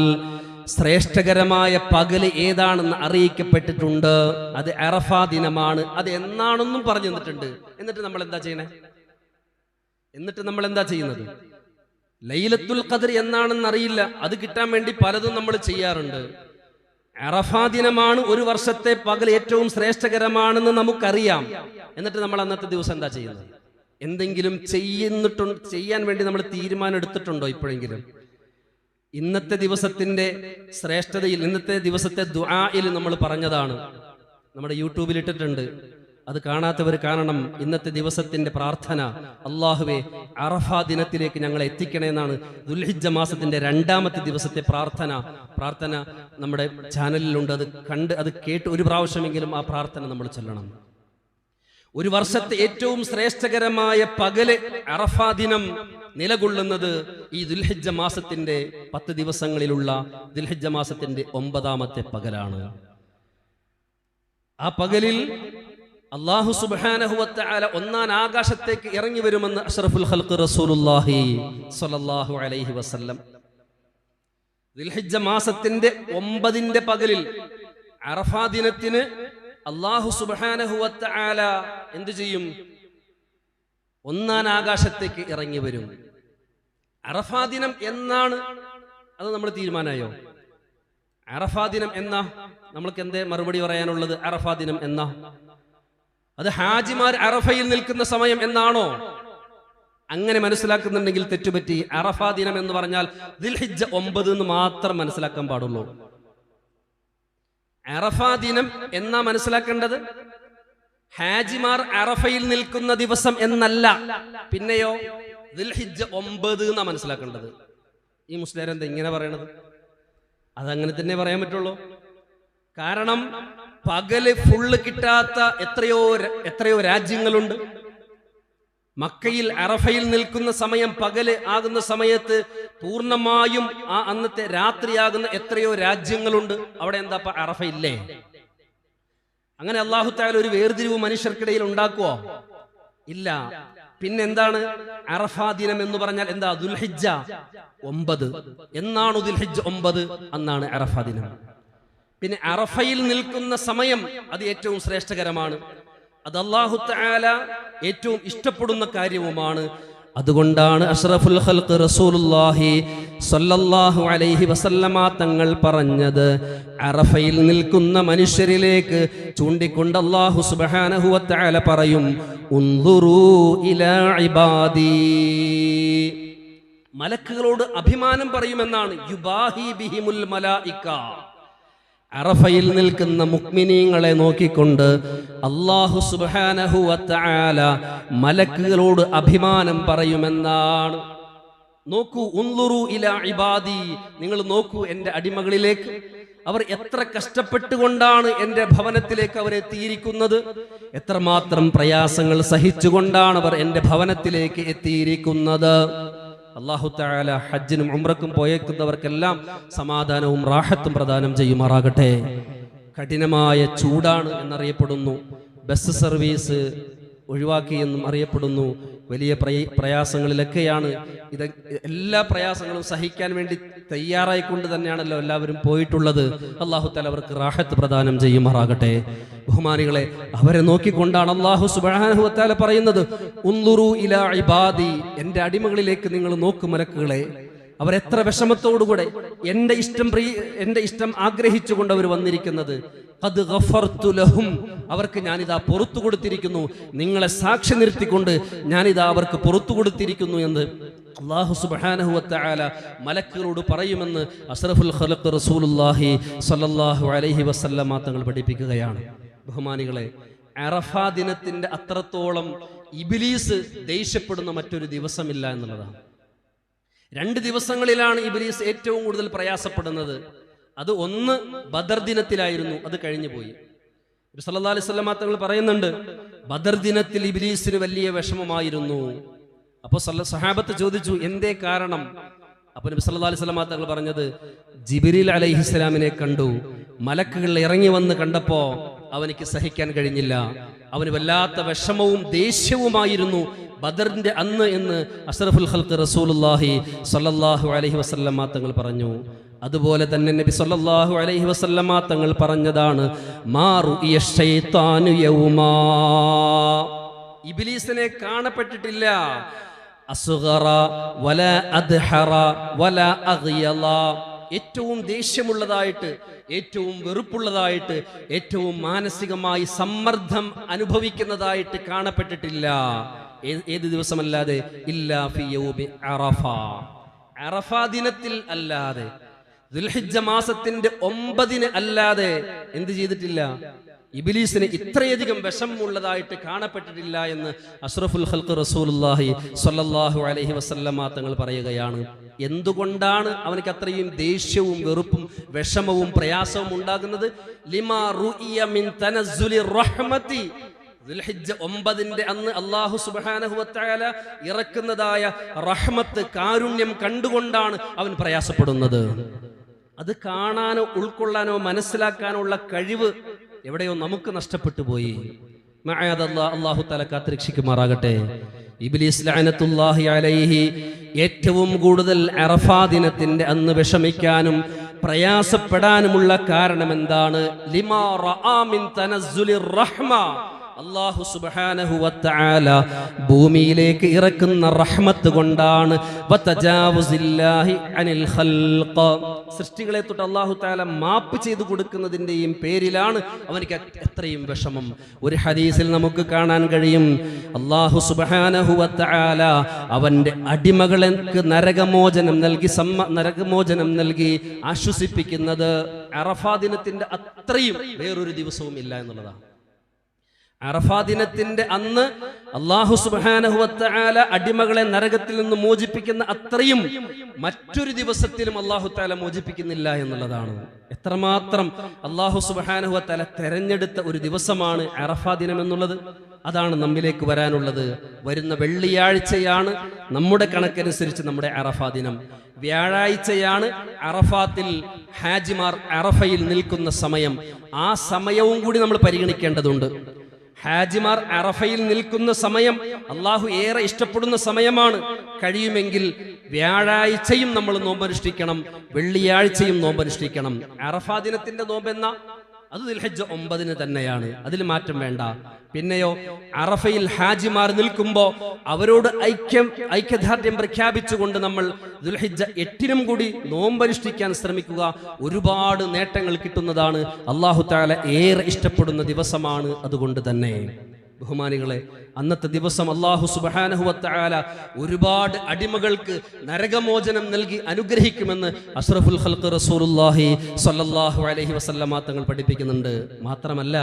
ശ്രേഷ്ഠകരമായ പകല് ഏതാണെന്ന് അറിയിക്കപ്പെട്ടിട്ടുണ്ട്. അത് അറഫാ ദിനമാണ്. അത് എന്നാണെന്നും പറഞ്ഞു തന്നിട്ടുണ്ട്. എന്നിട്ട് നമ്മൾ എന്താ ചെയ്യുന്നത്? ലൈലത്തുൽ ഖദർ എന്നാണെന്ന് അറിയില്ല. അത് കിട്ടാൻ വേണ്ടി പലതും നമ്മൾ ചെയ്യാറുണ്ട്. അറഫാ ദിനമാണ്, ഒരു വർഷത്തെ പകൽ ഏറ്റവും ശ്രേഷ്ഠകരമാണെന്ന് നമുക്കറിയാം. എന്നിട്ട് നമ്മൾ അന്നത്തെ ദിവസം എന്താ ചെയ്യുന്നത്? എന്തെങ്കിലും ചെയ്യാൻ വേണ്ടി നമ്മൾ തീരുമാനം എടുത്തിട്ടുണ്ടോ ഇപ്പോഴെങ്കിലും? ഇന്നത്തെ ദിവസത്തിന്റെ ശ്രേഷ്ഠതയിൽ, ഇന്നത്തെ ദിവസത്തെ ദുആയിൽ നമ്മൾ പറഞ്ഞതാണ്, നമ്മുടെ യൂട്യൂബിൽ ഇട്ടിട്ടുണ്ട്. അത് കാണാത്തവർ കാണണം. ഇന്നത്തെ ദിവസത്തിന്റെ പ്രാർത്ഥന, അല്ലാഹുവേ അറഫാ ദിനത്തിലേക്ക് ഞങ്ങളെ എത്തിക്കണേ എന്നാണ്. ദുൽഹിജ്ജ മാസത്തിന്റെ 2ാമത്തെ ദിവസത്തെ പ്രാർത്ഥന നമ്മുടെ ചാനലിലുണ്ട്. അത് കേട്ട് ഒരു പ്രാവശ്യമെങ്കിലും ആ പ്രാർത്ഥന നമ്മൾ ചൊല്ലണം. ഒരു വർഷത്തെ ഏറ്റവും ശ്രേഷ്ഠകരമായ പകല് അറഫാ ദിനം നിലകൊള്ളുന്നത് ഈ ദുൽഹിജ്ജ മാസത്തിന്റെ 10 ദിവസങ്ങളിലുള്ള ദുൽഹിജ്ജ മാസത്തിന്റെ 9ാമത്തെ പകലാണ്. ആ പകലിൽ അല്ലാഹു സുബ്ഹാനഹു വ തആല 1ാം ആകാശത്തേക്ക് ഇറങ്ങി വരുമെന്ന് അഷ്റഫുൽ ഖൽഖ് റസൂലുള്ളാഹി സ്വല്ലല്ലാഹു അലൈഹി വസല്ലം. ദുൽഹിജ്ജ മാസത്തിന്റെ 9ന്റെ പകലിൽ അറഫാ ദിനത്തിന് അല്ലാഹു സുബ്ഹാനഹു വ തആല എന്തു ചെയ്യും? 1ാം ആകാശത്തേക്ക് ഇറങ്ങി വരും. അറഫാ ദിനം എന്നാണ്? അത് നമ്മൾ തീരുമാനമായോ? അറഫാ ദിനം എന്നാ? നമ്മൾക്ക് എന്തേ മറുപടി പറയാനുള്ളത്? അറഫാ ദിനം എന്നാ? അത് ഹാജിമാർ അറഫയിൽ നിൽക്കുന്ന സമയം എന്നാണോ? അങ്ങനെ മനസ്സിലാക്കുന്നുണ്ടെങ്കിൽ തെറ്റുപറ്റി. അറഫാ ദിനം എന്ന് പറഞ്ഞാൽ ദുൽഹിജ്ജ 9 എന്ന് മാത്രം മനസ്സിലാക്കാൻ പാടുള്ളൂ. അറഫാ ദിനം എന്നാ മനസ്സിലാക്കേണ്ടത്? ഹാജിമാർ അറഫയിൽ നിൽക്കുന്ന ദിവസം എന്നല്ല. പിന്നെയോ ദുൽഹിജ്ജ 9 എന്നാ മനസ്സിലാക്കേണ്ടത്. ഈ മുസ്ലിം എന്താ ഇങ്ങനെ പറയണത്? അതങ്ങനെ തന്നെ പറയാൻ പറ്റുള്ളൂ. കാരണം പകല് ഫുള്ള് കിട്ടാത്ത എത്രയോ രാജ്യങ്ങളുണ്ട്. മക്കയിൽ അറഫയിൽ നിൽക്കുന്ന സമയം പകല് ആകുന്ന സമയത്ത് പൂർണ്ണമായും ആ അന്നത്തെ രാത്രിയാകുന്ന എത്രയോ രാജ്യങ്ങളുണ്ട്. അവിടെ എന്താ അറഫ ഇല്ലേ? അങ്ങനെ അല്ലാഹു തആല ഒരു വേർതിരിവ് മനുഷ്യർക്കിടയിൽ ഉണ്ടാക്കുവോ? ഇല്ല. പിന്നെന്താണ് അറഫാ ദിനം എന്ന് പറഞ്ഞാൽ? എന്താ? ദുൽഹിജ്ജ 9 എന്നാണ്. ദുൽഹിജ്ജ 9 അന്നാണ് അറഫാ ദിനം. പിന്നെ അറഫയിൽ നിൽക്കുന്ന സമയം അത് ഏറ്റവും ശ്രേഷ്ഠകരമാണ്. അത് അല്ലാഹു തആല ഏറ്റവും ഇഷ്ടപ്പെടുന്ന കാര്യവുമാണ്. അതുകൊണ്ടാണ് അഷ്റഫുൽ ഖൽഖ് റസൂലുള്ളാഹി സ്വല്ലല്ലാഹു അലൈഹി വസല്ലമ തങ്ങൾ പറഞ്ഞത്, അറഫയിൽ നിൽക്കുന്ന മനുഷ്യരിലേക്ക് ചൂണ്ടിക്കൊണ്ട് അല്ലാഹു സുബ്ഹാനഹു വ തആല പറയും, ഉൻദുറൂ ഇലാ ഇബാദി. മലക്കുകളോട് അഭിമാനം പറയുമെന്നാണ്. യുബാഹി ബിഹിമുൽ മലായിക. അറഫയിൽ നിൽക്കുന്ന മുഅ്മിനീങ്ങളെ നോക്കിക്കൊണ്ട് അല്ലാഹു സുബ്ഹാനഹു വ തആല മലക്കുകളോട് അഭിമാനം പറയുമെന്നാണ്. നോക്കൂ, ഉൻദുറൂ ഇലാ ഇബാദി, നിങ്ങൾ നോക്കൂ എൻ്റെ അടിമകളിലേക്ക്. അവർ എത്ര കഷ്ടപ്പെട്ടുകൊണ്ടാണ് എൻ്റെ ഭവനത്തിലേക്ക് അവർ എത്തിയിരിക്കുന്നത്. എത്രമാത്രം പ്രയാസങ്ങൾ സഹിച്ചുകൊണ്ടാണ് അവർ എൻ്റെ ഭവനത്തിലേക്ക് എത്തിയിരിക്കുന്നത്. അല്ലാഹു തആല ഹജ്ജിനും ഉംറക്കും പോയേക്കുന്നവർക്കെല്ലാം സമാധാനവും റാഹത്തും പ്രദാനം ചെയ്യുമാറാകട്ടെ. കഠിനമായ ചൂടാണ് എന്നറിയപ്പെടുന്നു. ബസ് സർവീസ് ഒഴിവാക്കിയെന്നും അറിയപ്പെടുന്നു. വലിയ പ്രയാസങ്ങളിലൊക്കെയാണ്. ഇത് എല്ലാ പ്രയാസങ്ങളും സഹിക്കാൻ വേണ്ടി തയ്യാറായിക്കൊണ്ട് തന്നെയാണല്ലോ എല്ലാവരും പോയിട്ടുള്ളത്. അല്ലാഹു തആല അവർക്ക് റാഹത്ത് പ്രദാനം ചെയ്യുമാറാകട്ടെ. ബഹുമാനികളെ, അവരെ നോക്കിക്കൊണ്ടാണ് അല്ലാഹു സുബ്ഹാനഹു വ തആല പറയുന്നത്, ഉൻദുറൂ ഇലാ ഇബാദി, എൻ്റെ അടിമകളിലേക്ക് നിങ്ങൾ നോക്കു മലക്കുകളെ. അവരെത്ര വിഷമത്തോടുകൂടെ എൻ്റെ ഇഷ്ടം ആഗ്രഹിച്ചുകൊണ്ട് അവർ വന്നിരിക്കുന്നത്. ഖദ് ഗഫർതു ലഹും, അവർക്ക് ഞാനിതാ പുറത്തു കൊടുത്തിരിക്കുന്നു. നിങ്ങളെ സാക്ഷി നിർത്തിക്കൊണ്ട് ഞാനിതാ അവർക്ക് പുറത്തു കൊടുത്തിരിക്കുന്നു എന്ന് അല്ലാഹു സുബ്ഹാനഹു വ തആല മലക്കുകളോട് പറയുമെന്ന് അഷ്റഫുൽ ഖൽഖ് റസൂലുള്ളാഹി സ്വല്ലല്ലാഹു അലൈഹി വസല്ലമ തങ്ങൾ പഠിപ്പിക്കുകയാണ്. ബഹുമാനികളെ, അറഫാ ദിനത്തിന്റെ അത്രത്തോളം ഇബ്ലീസ് ദേഷ്യപ്പെടുന്ന മറ്റൊരു ദിവസമില്ല എന്നുള്ളതാണ്. 2 ദിവസങ്ങളിലാണ് ഇബ്ലീസ് ഏറ്റവും കൂടുതൽ പ്രയാസപ്പെടുന്നത്. അത് ഒന്ന് ബദർ ദിനത്തിലായിരുന്നു, അത് കഴിഞ്ഞു പോയി. നബി സല്ലല്ലാഹു അലൈഹി വസല്ലം തങ്ങൾ പറയുന്നുണ്ട്, ബദർ ദിനത്തിൽ ഇബ്ലീസിന് വലിയ വിഷമമായിരുന്നു. അപ്പോൾ സഹാബത്ത് ചോദിച്ചു, എന്തേ കാരണം? അപ്പോൾ നബി സല്ലല്ലാഹു അലൈഹി വസല്ലം തങ്ങൾ പറഞ്ഞത്, ജിബ്രീൽ അലൈഹിസ്സലാമിനെ കണ്ടു. മലക്കുകൾ ഇറങ്ങി വന്ന് കണ്ടപ്പോ അവനിക്ക് സഹിക്കാൻ കഴിഞ്ഞില്ല. അവന് വല്ലാത്ത വിഷമവും ദേഷ്യവുമായിരുന്നു ബദറിന്റെ അന്ന് എന്ന് അഷ്റഫുൽ ഖൽഖ് റസൂലുള്ളാഹി സ്വല്ലല്ലാഹു അലൈഹി വസല്ലം തങ്ങൾ പറഞ്ഞു. അതുപോലെ തന്നെ നബി സല്ലല്ലാഹു അലൈഹി വസല്ലം തങ്ങൾ പറഞ്ഞതാണ്, മാ റുഇയ ശൈത്താനു യൗമാ, ഇബ്ലീസിനെ കാണപ്പെട്ടിട്ടില്ല. അസ്ഗറ വലാ അദ്ഹറ വലാ അഗ്യല, ഏറ്റവും ദേഷ്യമുള്ളതായിട്ട്, ഏറ്റവും വെറുപ്പുള്ളതായിട്ട്, ഏറ്റവും മാനസികമായി സമ്മർദ്ദം അനുഭവിക്കുന്നതായിട്ട് കാണപ്പെട്ടിട്ടില്ല. ഏത് ദിവസമല്ലാതെ? ഇല്ലാ ഫി യൗമി അറഫ, അറഫാ ദിനത്തിൽ അല്ലാതെ, ദുൽഹിജ്ജ മാസത്തിന്റെ 9 അല്ലാതെ എന്ത് ചെയ്തിട്ടില്ല? ഇബ്ലീസിന് ഇത്രയധികം വിഷമമുള്ളതായിട്ട് കാണപ്പെട്ടിട്ടില്ല എന്ന് അഷ്റഫുൽ ഖൽഖ് റസൂലുള്ളാഹി സ്വല്ലല്ലാഹു അലൈഹി വസല്ലമ തങ്ങൾ പറയുകയാണ്. എന്തുകൊണ്ടാണ് അവനക്ക് അത്രയും ദേഷ്യവും വെറുപ്പും വിഷമവും പ്രയാസവും ഉണ്ടാകുന്നത്? ലിമാ റുഇയ മിൻ തനസ്സുലി റഹ്മതി, ദുൽഹിജ്ജ 9 അന്ന് അല്ലാഹു സുബ്ഹാനഹു വ തആല ഇറക്കുന്നതായ റഹ്മത്ത്, കാരുണ്യം കണ്ടുകൊണ്ടാണ് അവൻ പ്രയാസപ്പെടുന്നത്. അത് കാണാനോ ഉൾക്കൊള്ളാനോ മനസ്സിലാക്കാനോ ഉള്ള കഴിവ് എവിടെയോ നമുക്ക് നഷ്ടപ്പെട്ടു പോയി. മഅദല്ലാഹ്, അല്ലാഹു തആല കാത്തുരക്ഷിക്കുമാറാകട്ടെ. ഇബ്ലീസ് ലഅനത്തുല്ലാഹി അലൈഹി ഏറ്റവും കൂടുതൽ അറഫാ ദിനത്തിന്റെ അന്ന് വിഷമിക്കാനും പ്രയാസപ്പെടാനുമുള്ള കാരണം എന്താണ്? ലിമാ റആ മിൻ തനസ്സുലിർ റഹ്മ, അല്ലാഹു സുബ്ഹാനഹു വ തആല ഭൂമിയിലേക്ക് ഇറക്കുന്ന റഹ്മത്ത് കൊണ്ടാണ്. വതജാവുസില്ലാഹി അനിൽ ഖൽഖ്, സൃഷ്ടികളെ തൊട്ട് അല്ലാഹു തആല മാപ്പ് ചെയ്തു കൊടുക്കുന്നതിന്റെയും പേരിലാണ് അവനിക്ക് എത്രയും വിഷമം. ഒരു ഹദീസിൽ നമുക്ക് കാണാൻ കഴിയും, അല്ലാഹു സുബ്ഹാനഹു വ തആല അവന്റെ അടിമകൾക്ക് നരകമോചനം നൽകി ആശ്വസിപ്പിക്കുന്നത് അറഫാ ദിനത്തിന്റെ അത്രയും വേറൊരു ദിവസവും ഇല്ല എന്നുള്ളതാണ്. അറഫാ ദിനത്തിന്റെ അന്ന് അല്ലാഹു സുബ്ഹാനഹു വ തആല അടിമകളെ നരകത്തിൽ നിന്ന് മോചിപ്പിക്കുന്ന അത്രയും മറ്റൊരു ദിവസത്തിലും അല്ലാഹു തആല മോചിപ്പിക്കുന്നില്ല എന്നുള്ളതാണ്. എത്രമാത്രം അല്ലാഹു സുബ്ഹാനഹു വ തആല തെരഞ്ഞെടുത്ത ഒരു ദിവസമാണ് അറഫാ ദിനം എന്നുള്ളത്. അതാണ് നമ്മിലേക്ക് വരാനുള്ളത്. വരുന്ന വെള്ളിയാഴ്ചയാണ് നമ്മുടെ കണക്കനുസരിച്ച് നമ്മുടെ അറഫാ ദിനം. വ്യാഴാഴ്ചയാണ് അറഫാത്തിൽ ഹാജിമാർ അറഫയിൽ നിൽക്കുന്ന സമയം. ആ സമയവും കൂടി നമ്മൾ പരിഗണിക്കേണ്ടതുണ്ട്. ഹാജിമാർ അറഫയിൽ നിൽക്കുന്ന സമയം അള്ളാഹു ഏറെ ഇഷ്ടപ്പെടുന്ന സമയമാണ്. കഴിയുമെങ്കിൽ വ്യാഴാഴ്ചയും നമ്മൾ നോമ്പനുഷ്ഠിക്കണം, വെള്ളിയാഴ്ചയും നോമ്പനുഷ്ഠിക്കണം. അറഫാ ദിനത്തിന്റെ നോമ്പെന്ന അത് ദുൽഹിജ്ജ 9 തന്നെയാണ്, അതിൽ മാറ്റം വേണ്ട. പിന്നെയോ അറഫയിൽ ഹാജിമാർ നിൽക്കുമ്പോൾ അവരോട് ഐക്യദാർഢ്യം പ്രഖ്യാപിച്ചുകൊണ്ട് നമ്മൾ ദുൽഹിജ്ജ 8 കൂടി നോമ്പനുഷ്ഠിക്കാൻ ശ്രമിക്കുക. ഒരുപാട് നേട്ടങ്ങൾ കിട്ടുന്നതാണ്. അല്ലാഹു തആല ഏറെ ഇഷ്ടപ്പെടുന്ന ദിവസമാണ്. അതുകൊണ്ട് തന്നെ ബഹുമാനികളെ, അന്നത്തെ ദിവസം അല്ലാഹു സുബ്ഹാനഹു വ തആല ഒരുപാട് അടിമകൾക്ക് നരകമോചനം നൽകി അനുഗ്രഹിക്കുമെന്ന് അഷ്റഫുൽ ഖൽഖ് റസൂലുള്ളാഹി സ്വല്ലല്ലാഹു അലൈഹി വസല്ലമ തങ്ങൾ പഠിപ്പിക്കുന്നുണ്ട്. മാത്രമല്ല,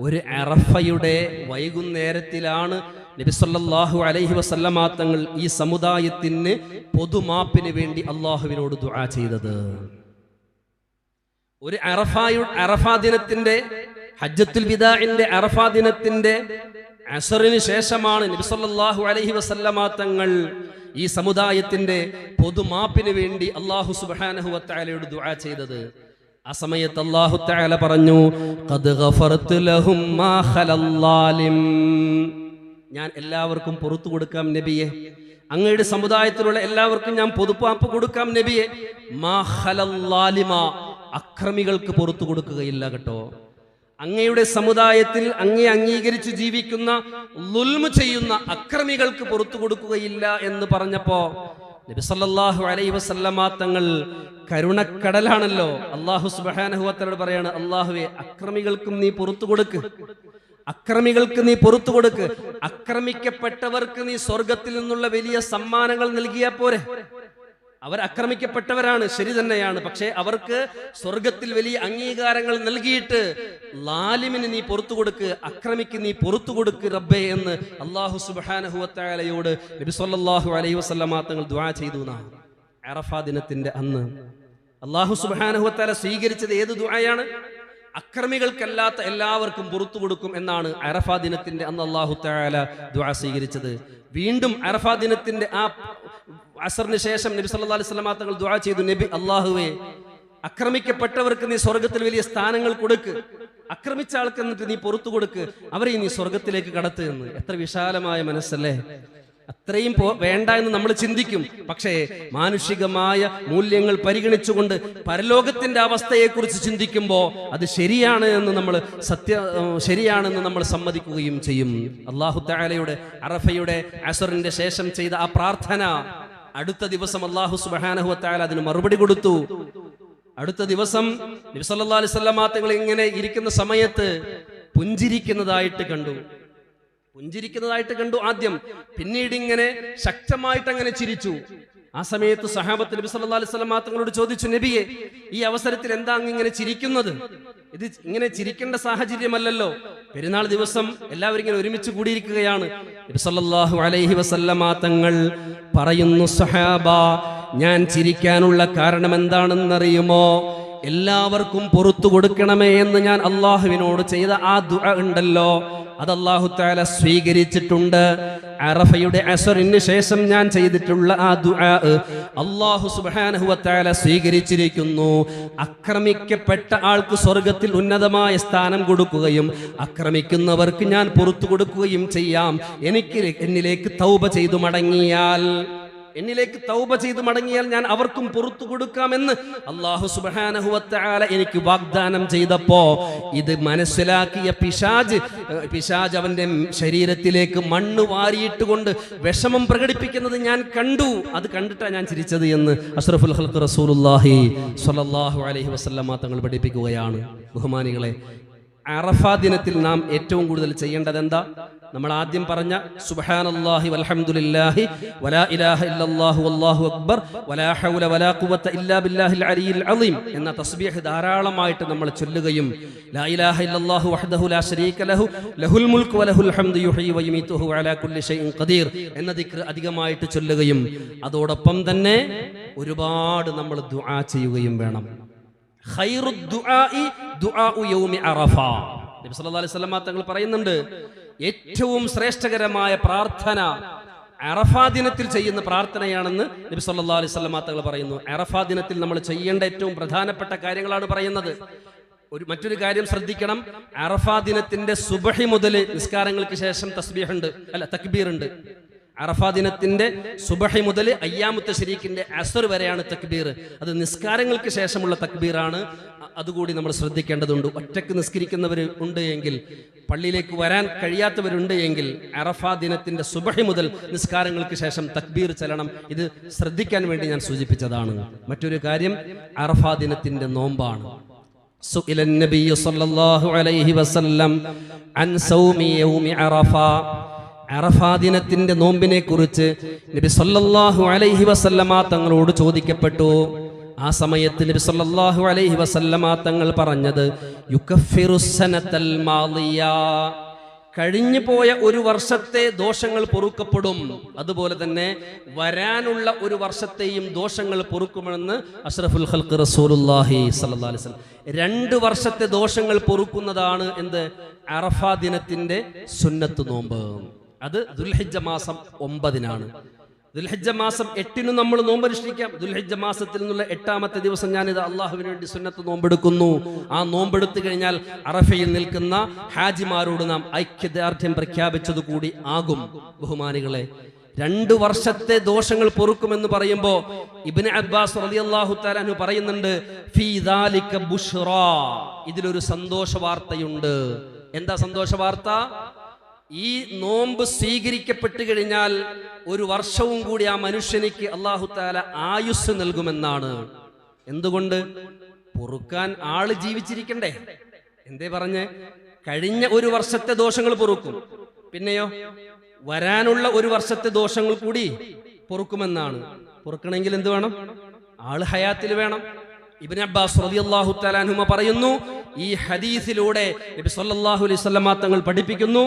ഒരു അറഫയുടെ വൈകുന്നേരത്തിലാണ് നബി സല്ലല്ലാഹു അലൈഹി വസല്ലമ തങ്ങൾ ഈ സമുദായത്തിന് പൊതുമാപ്പിന് വേണ്ടി അല്ലാഹുവിനോട് ദുആ ചെയ്തത്. ഒരു അറഫാ ദിനത്തിന്റെ, ഹജ്ജത്തുൽ വിദാഇന്റെ അറഫാ ദിനത്തിന്റെ അസറിന് ശേഷമാണ് നബി സല്ലല്ലാഹു അലൈഹി വസല്ലമ തങ്ങൾ ഈ സമുദായത്തിന്റെ പൊതുമാപ്പിന് വേണ്ടി അല്ലാഹു സുബ്ഹാനഹു വ തആലയോട് ദുആ ചെയ്തത്. ആ സമയത്ത് അല്ലാഹു തആല പറഞ്ഞു, ഖദ് ഗഫർതു ലഹും മാ ഖലല്ലാലിം, ഞാൻ എല്ലാവർക്കും പുറത്തു കൊടുക്കാം നബിയെ, അങ്ങയുടെ സമുദായത്തിലുള്ള എല്ലാവർക്കും ഞാൻ പൊതുമാപ്പ് കൊടുക്കാം നബിയെ. മാ ഖലല്ലാലിമ, അക്രമികൾക്ക് പുറത്തു കൊടുക്കുകയില്ല കേട്ടോ. അങ്ങയുടെ സമുദായത്തിൽ അങ്ങയെ അംഗീകരിച്ച് ജീവിക്കുന്ന, ളുൽമ് ചെയ്യുന്ന അക്രമികൾക്ക് പുറത്തു കൊടുക്കുകയില്ല എന്ന് പറഞ്ഞപ്പോ നബി സല്ലല്ലാഹു അലൈഹി വസല്ലമ തങ്ങൾ കരുണക്കടലാണല്ലോ. അല്ലാഹു സുബ്ഹാനഹു വ തആല പറയാണ്, അല്ലാഹുവേ, അക്രമികൾക്കും നീ പുറത്തു കൊടുക്ക്, അക്രമികൾക്ക് നീ പുറത്തു കൊടുക്ക്. അക്രമിക്കപ്പെട്ടവർക്ക് നീ സ്വർഗത്തിൽ നിന്നുള്ള വലിയ സമ്മാനങ്ങൾ നൽകിയാ പോരെ. അവർ ആക്രമിക്കപ്പെട്ടവരാണ്, ശരി തന്നെയാണ്. പക്ഷേ അവർക്ക് സ്വർഗത്തിൽ വലിയ അംഗീകാരങ്ങൾ നൽകിയിട്ട് ലാലിമിന് നീ പുറത്തു കൊടുക്ക്, അക്രമിക്ക് നീ പുറത്തു കൊടുക്ക് റബ്ബേ എന്ന് അല്ലാഹു സുബ്ഹാനഹു വ തആലയോട് നബി സല്ലല്ലാഹു അലൈഹി വസല്ലമ തങ്ങൾ ദുആ ചെയ്തു. അറഫാ ദിനത്തിന്റെ അന്ന് അല്ലാഹു സുബ്ഹാനഹു വ തആല സ്വീകരിച്ചത് ഏത് ദുആയാണ്? അക്രമികൾക്കല്ലാത്ത എല്ലാവർക്കും പുറത്തു കൊടുക്കും എന്നാണ് അറഫാ ദിനത്തിന്റെ അന്ന് അല്ലാഹു തആല ദുആ സ്വീകരിച്ചത്. വീണ്ടും അറഫാ ദിനത്തിന്റെ ആ അസറിന് ശേഷം നബി സല്ലല്ലാഹു അലൈഹി വസല്ലമ തങ്ങൾ ദുആ ചെയ്തു, നബി, അല്ലാഹുവേ, ആക്രമിക്കപ്പെട്ടവർക്ക് നീ സ്വർഗത്തിൽ വലിയ സ്ഥാനങ്ങൾ കൊടുക്ക്, ആക്രമിച്ച ആൾക്ക് എന്നിട്ട് നീ പുറത്തു കൊടുക്ക്, അവരെ നീ സ്വർഗത്തിലേക്ക് കടത്ത് എന്ന്. എത്ര വിശാലമായ മനസ്സല്ലേ! അത്രയും വേണ്ട എന്ന് നമ്മൾ ചിന്തിക്കും. പക്ഷേ മാനുഷികമായ മൂല്യങ്ങൾ പരിഗണിച്ചുകൊണ്ട് പരലോകത്തിന്റെ അവസ്ഥയെക്കുറിച്ച് ചിന്തിക്കുമ്പോൾ അത് ശരിയാണ് എന്ന് നമ്മൾ ശരിയാണെന്ന് നമ്മൾ സമ്മതിക്കുകയും ചെയ്യും. അല്ലാഹു തആലയുടെ അറഫയുടെ അസറിന്റെ ശേഷം ചെയ്ത ആ പ്രാർത്ഥന അടുത്ത ദിവസം അല്ലാഹു സുബ്ഹാനഹു വ തആല അതിന് മറുപടി കൊടുത്തു. അടുത്ത ദിവസം നബി സല്ലല്ലാഹു അലൈഹി വസല്ലമ തങ്ങൾ ഇങ്ങനെ ഇരിക്കുന്ന സമയത്ത് പുഞ്ചിരിക്കുന്നതായിട്ട് കണ്ടു ആദ്യം. പിന്നീട് ഇങ്ങനെ ശക്തമായിട്ട് അങ്ങനെ ചിരിച്ചു. ആ സമയത്ത് സഹാബത്ത് നബി സല്ലല്ലാഹു അലൈഹി വസല്ലമ തങ്ങളോട് ചോദിച്ചു, നബിയെ, ഈ അവസരത്തിൽ എന്താ ഇങ്ങനെ ചിരിക്കുന്നത്? ഇത് ഇങ്ങനെ ചിരിക്കേണ്ട സാഹചര്യമല്ലല്ലോ. പെരുന്നാൾ ദിവസം എല്ലാവരും ഇങ്ങനെ ഒരുമിച്ച് കൂടിയിരിക്കുകയാണ്. നബി സല്ലല്ലാഹു അലൈഹി വസല്ലമ തങ്ങൾ പറയുന്നു, സഹാബ, ഞാൻ ചിരിക്കാനുള്ള കാരണം എന്താണെന്നറിയുമോ? എല്ലാവർക്കും പുറത്തു കൊടുക്കണമേ എന്ന് ഞാൻ അള്ളാഹുവിനോട് ചെയ്ത ആ ദുആ ഉണ്ടല്ലോ, അത് അല്ലാഹു തആല സ്വീകരിച്ചിട്ടുണ്ട്. അറഫയുടെ അസറിന് ശേഷം ഞാൻ ചെയ്തിട്ടുള്ള ആ ദുആ അല്ലാഹു സുബ്ഹാനഹു വ തആല സ്വീകരിച്ചിരിക്കുന്നു. ആക്രമിക്കപ്പെട്ട ആൾക്ക് സ്വർഗത്തിൽ ഉന്നതമായ സ്ഥാനം കൊടുക്കുകയും ആക്രമിക്കുന്നവർക്ക് ഞാൻ പുറത്തു കൊടുക്കുകയും ചെയ്യാം. എന്നിലേക്ക് തൗബ ചെയ്തു മടങ്ങിയാൽ ഞാൻ അവർക്കും പുറത്തു കൊടുക്കാമെന്ന് അല്ലാഹു സുബ്ഹാനഹു വ തആല എനിക്ക് വാഗ്ദാനം ചെയ്തപ്പോ ഇത് മനസ്സിലാക്കിയ പിശാച് അവന്റെ ശരീരത്തിലേക്ക് മണ്ണ് വാരിയിട്ട് കൊണ്ട് വിഷമം പ്രകടിപ്പിക്കുന്നത് ഞാൻ കണ്ടു. അത് കണ്ടിട്ടാണ് ഞാൻ ചിരിച്ചത് എന്ന് അഷ്റഫുൽ ഖൽഖ് റസൂലുള്ളാഹി സ്വല്ലല്ലാഹു അലൈഹി വസല്ലമ തങ്ങൾ പഠിപ്പിക്കുകയാണ്. ബഹുമാനികളെ, അറഫാ ദിനത്തിൽ നാം ഏറ്റവും കൂടുതൽ ചെയ്യേണ്ടത് എന്താ? നമ്മൾ ആദ്യം പറഞ്ഞ സുബ്ഹാനല്ലാഹി വൽഹംദുലില്ലാഹി വലാ ഇലാഹ ഇല്ലല്ലാഹു വല്ലാഹു അക്ബർ വലാ ഹൗല വലാ ഖുവത ഇല്ലാ ബില്ലാഹിൽ അലിയിൽ അളീം എന്ന തസ്ബീഹ് ധാരാളമായിട്ട് നമ്മൾ ചൊല്ലുകയും ലാ ഇലാഹ ഇല്ലല്ലാഹു വഹ്ദഹു ലാ ശരീക ലഹു ലഹുൽ മുൽക്കു വലഹുൽ ഹംദു യുഹ്യി വയുമീതുഹു അലാ കുല്ലി ഷൈഇൻ ഖദീർ എന്ന ദിക്ർ അധികമായിട്ട് ചൊല്ലുകയും അതോടൊപ്പം തന്നെ ഒരുപാട് നമ്മൾ ദുആ ചെയ്യുകയും വേണം. ഖൈറുദ് ദുആഇ ദുആഉ യൗമി അറഫ. നബി സല്ലല്ലാഹു അലൈഹി വസല്ലം തങ്ങൾ പറയുന്നുണ്ട്, ഏറ്റവും ശ്രേഷ്ഠകരമായ പ്രാർത്ഥന അറഫാ ദിനത്തിൽ ചെയ്യുന്ന പ്രാർത്ഥനയാണെന്ന് നബി സല്ലല്ലാഹു അലൈഹി വസല്ലം തങ്ങൾ പറയുന്നു. അറഫാ ദിനത്തിൽ നമ്മൾ ചെയ്യേണ്ട ഏറ്റവും പ്രധാനപ്പെട്ട കാര്യങ്ങളാണ് പറയുന്നത്. മറ്റൊരു കാര്യം ശ്രദ്ധിക്കണം, അറഫാ ദിനത്തിന്റെ സുബഹി മുതൽ നിസ്കാരങ്ങൾക്ക് ശേഷം തക്ബീർ ഉണ്ട്. അറഫാ ദിനത്തിന്റെ സുബഹി മുതൽ അയ്യാമു തശ്രീഖിന്റെ അസ്ർ വരെയാണ് തക്ബീർ. അത് നിസ്കാരങ്ങൾക്ക് ശേഷമുള്ള തക്ബീറാണ്. അതുകൂടി നമ്മൾ ശ്രദ്ധിക്കേണ്ടതുണ്ട്. ഒറ്റക്ക് നിസ്കരിക്കുന്നവർ ഉണ്ട് എങ്കിൽ, പള്ളിയിലേക്ക് വരാൻ കഴിയാത്തവരുണ്ട് എങ്കിൽ അറഫാ ദിനത്തിന്റെ സുബഹി മുതൽ നിസ്കാരങ്ങൾക്ക് ശേഷം തക്ബീർ ചലനം. ഇത് ശ്രദ്ധിക്കാൻ വേണ്ടി ഞാൻ സൂചിപ്പിച്ചതാണ്. മറ്റൊരു കാര്യം, അറഫാ ദിനത്തിന്റെ നോമ്പാണ്. സുഇല നബിയ്യു സ്വല്ലല്ലാഹു അലൈഹി വസല്ലം അൻ സൗമി യൗമി അറഫ. അറഫാ ദിനത്തിന്റെ നോമ്പിനെ കുറിച്ച് നബി സല്ലല്ലാഹു അലൈഹി വസല്ലമ തങ്ങളോട് ചോദിക്കപ്പെട്ടു. ആ സമയത്ത് നബി സല്ലല്ലാഹു അലൈഹി വസല്ലമ തങ്ങൾ പറഞ്ഞത്, യുകഫിറുസ് സനതൽ മാളിയ, കഴിഞ്ഞു പോയ ഒരു വർഷത്തെ ദോഷങ്ങൾ പൊറുക്കപ്പെടും, അതുപോലെ തന്നെ വരാനുള്ള ഒരു വർഷത്തെയും ദോഷങ്ങൾ പൊറുക്കുമെന്ന് അഷ്റഫുൽ ഖൽഖ് റസൂലുള്ളാഹി സ്വല്ലല്ലാഹു അലൈഹി വസല്ലം. 2 വർഷത്തെ ദോഷങ്ങൾ പൊറുക്കുന്നതാണ് എന്ത്? അറഫാ ദിനത്തിന്റെ സുന്നത്ത് നോമ്പ്. അത് ദുൽഹിജ്ജ മാസം 9-നാണ്. ദുൽഹിജ്ജ മാസം 8-ന് നമ്മൾ നോമ്പനുഷ്ഠിക്കാം. ദുൽഹിജ്ജ മാസത്തിൽ നിന്നുള്ള 8-ാമത്തെ ദിവസം ഞാനിത് അള്ളാഹുവിന് വേണ്ടി സുന്നത്ത് നോമ്പെടുക്കുന്നു. ആ നോമ്പെടുത്തു കഴിഞ്ഞാൽ അറഫയിൽ നിൽക്കുന്ന ഹാജിമാരോട് നാം ഐക്യദാർഢ്യം പ്രഖ്യാപിച്ചത് കൂടി ആകും. ബഹുമാനികളെ, 2 വർഷത്തെ ദോഷങ്ങൾ പൊറുക്കുമെന്ന് പറയുമ്പോ ഇബ്നു അബ്ബാസ് റളിയല്ലാഹു തആല അൻഹു പറയുന്നുണ്ട്, ഫീ ദാലിക ബുശ്റാ, ഇതിലൊരു സന്തോഷ വാർത്തയുണ്ട്. എന്താ സന്തോഷ വാർത്ത? ഈ നോമ്പ് സ്വീകരിക്കപ്പെട്ടു കഴിഞ്ഞാൽ 1 വർഷവും കൂടി ആ മനുഷ്യനിക്ക് അല്ലാഹു തആല ആയുസ് നൽകുമെന്നാണ്. എന്തുകൊണ്ട്? പൊറുക്കാൻ ആള് ജീവിച്ചിരിക്കണ്ടേ? എന്തേ പറഞ്ഞ്? കഴിഞ്ഞ 1 വർഷത്തെ ദോഷങ്ങൾ പൊറുക്കും, പിന്നെയോ വരാനുള്ള 1 വർഷത്തെ ദോഷങ്ങൾ കൂടി പൊറുക്കുമെന്നാണ്. പൊറുക്കണമെങ്കിൽ എന്ത് വേണം? ആള് ഹയാത്തിൽ വേണം. ഇബ്നു അബ്ബാസ് റളിയല്ലാഹു തആല അൻഹുമ പറയുന്നു, ഈ ഹദീസിലൂടെ നബി സല്ലല്ലാഹു അലൈഹി വസല്ലമ തങ്ങൾ പഠിപ്പിക്കുന്നു,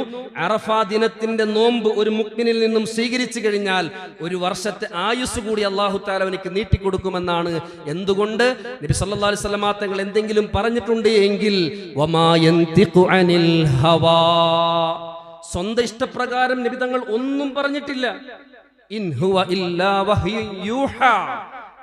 അറഫാ ദിനത്തിന്റെ നോമ്പ് ഒരു മുഅ്മിനിൽ നിന്നും സ്വീകരിച്ചു കഴിഞ്ഞാൽ 1 വർഷത്തെ ആയുസ് കൂടി അല്ലാഹു തആല അവനിക്ക് നീട്ടിക്കൊടുക്കുമെന്നാണ്. എന്തുകൊണ്ട്? നബി സല്ലല്ലാഹു അലൈഹി വസല്ലമ തങ്ങൾ എന്തെങ്കിലും പറഞ്ഞിട്ടുണ്ട് എങ്കിൽ വമാ യൻതിഖു അനിൽ ഹവാ, സ്വന്തം ഇഷ്ടപ്രകാരം നബി തങ്ങൾ ഒന്നും പറഞ്ഞിട്ടില്ല. ഇൻ ഹുവ ഇല്ലാ വഹ്യു യൂഹാ,